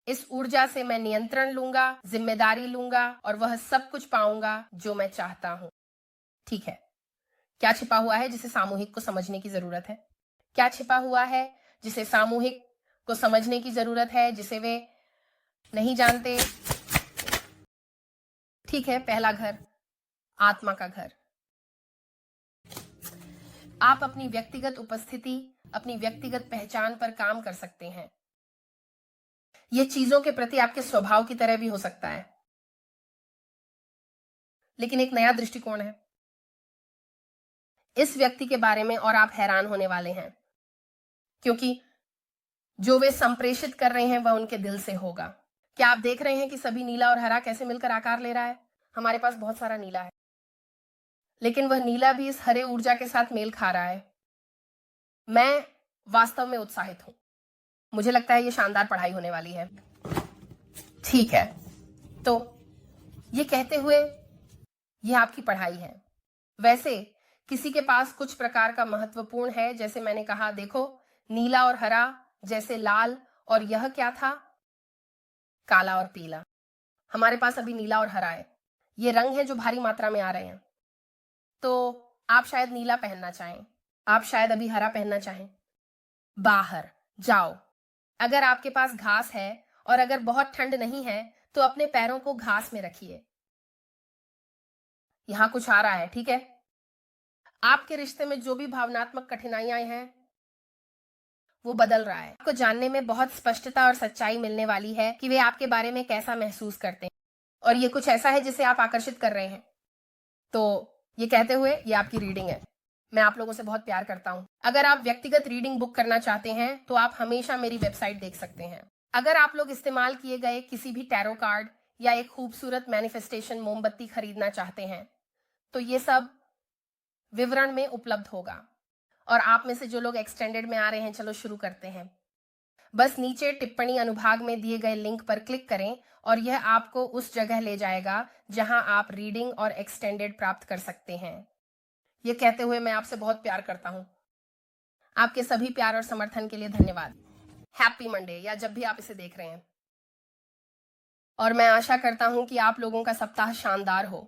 [SPEAKER 1] इस ऊर्जा से मैं नियंत्रण लूंगा, जिम्मेदारी लूंगा और वह सब कुछ पाऊंगा जो मैं चाहता हूं। ठीक है, क्या छिपा हुआ है जिसे सामूहिक को समझने की जरूरत है? क्या छिपा हुआ है जिसे सामूहिक को समझने की जरूरत है, जिसे वे नहीं जानते? ठीक है, पहला घर, आत्मा का घर। आप अपनी व्यक्तिगत उपस्थिति, अपनी व्यक्तिगत पहचान पर काम कर सकते हैं। यह चीजों के प्रति आपके स्वभाव की तरह भी हो सकता है, लेकिन एक नया दृष्टिकोण है इस व्यक्ति के बारे में, और आप हैरान होने वाले हैं, क्योंकि जो वे संप्रेषित कर रहे हैं वह उनके दिल से होगा। क्या आप देख रहे हैं कि सभी नीला और हरा कैसे मिलकर आकार ले रहा है? हमारे पास बहुत सारा नीला है, लेकिन वह नीला भी इस हरे ऊर्जा के साथ मेल खा रहा है। मैं वास्तव में उत्साहित हूं। मुझे लगता है ये शानदार पढ़ाई होने वाली है। ठीक है, तो ये कहते हुए ये आपकी पढ़ाई है। वैसे किसी के पास कुछ प्रकार का महत्वपूर्ण है, जैसे मैंने कहा, देखो, नीला और हरा जैसे लाल, और यह क्या था? काला और पीला। हमारे पास अभी नीला और हरा है। ये रंग है जो भारी मात्रा में आ रहे हैं। तो आप शायद नीला पहनना चाहें, आप शायद अभी हरा पहनना चाहें। बाहर जाओ। अगर आपके पास घास है और अगर बहुत ठंड नहीं है तो अपने पैरों को घास में रखिए। यहां कुछ आ रहा है, ठीक है? आपके रिश्ते में जो भी भावनात्मक कठिनाइयां हैं वो बदल रहा है। आपको जानने में बहुत स्पष्टता और सच्चाई मिलने वाली है कि वे आपके बारे में कैसा महसूस करते हैं, और ये कुछ ऐसा है जिसे आप आकर्षित कर रहे हैं। तो ये कहते हुए ये आपकी रीडिंग है। मैं आप लोगों से बहुत प्यार करता हूं। अगर आप व्यक्तिगत रीडिंग बुक करना चाहते हैं तो आप हमेशा मेरी वेबसाइट देख सकते हैं। अगर आप लोग इस्तेमाल किए गए किसी भी टैरो कार्ड या एक खूबसूरत मैनिफेस्टेशन मोमबत्ती खरीदना चाहते हैं तो ये सब विवरण में उपलब्ध होगा। और आप में से जो लोग एक्सटेंडेड में आ रहे हैं, चलो शुरू करते हैं। बस नीचे टिप्पणी अनुभाग में दिए गए लिंक पर क्लिक करें और यह आपको उस जगह ले जाएगा जहां आप रीडिंग और एक्सटेंडेड प्राप्त कर सकते हैं। ये कहते हुए मैं आपसे बहुत प्यार करता हूं। आपके सभी प्यार और समर्थन के लिए धन्यवाद। हैप्पी मंडे, या जब भी आप इसे देख रहे हैं। और मैं आशा करता हूं कि आप लोगों का सप्ताह शानदार हो।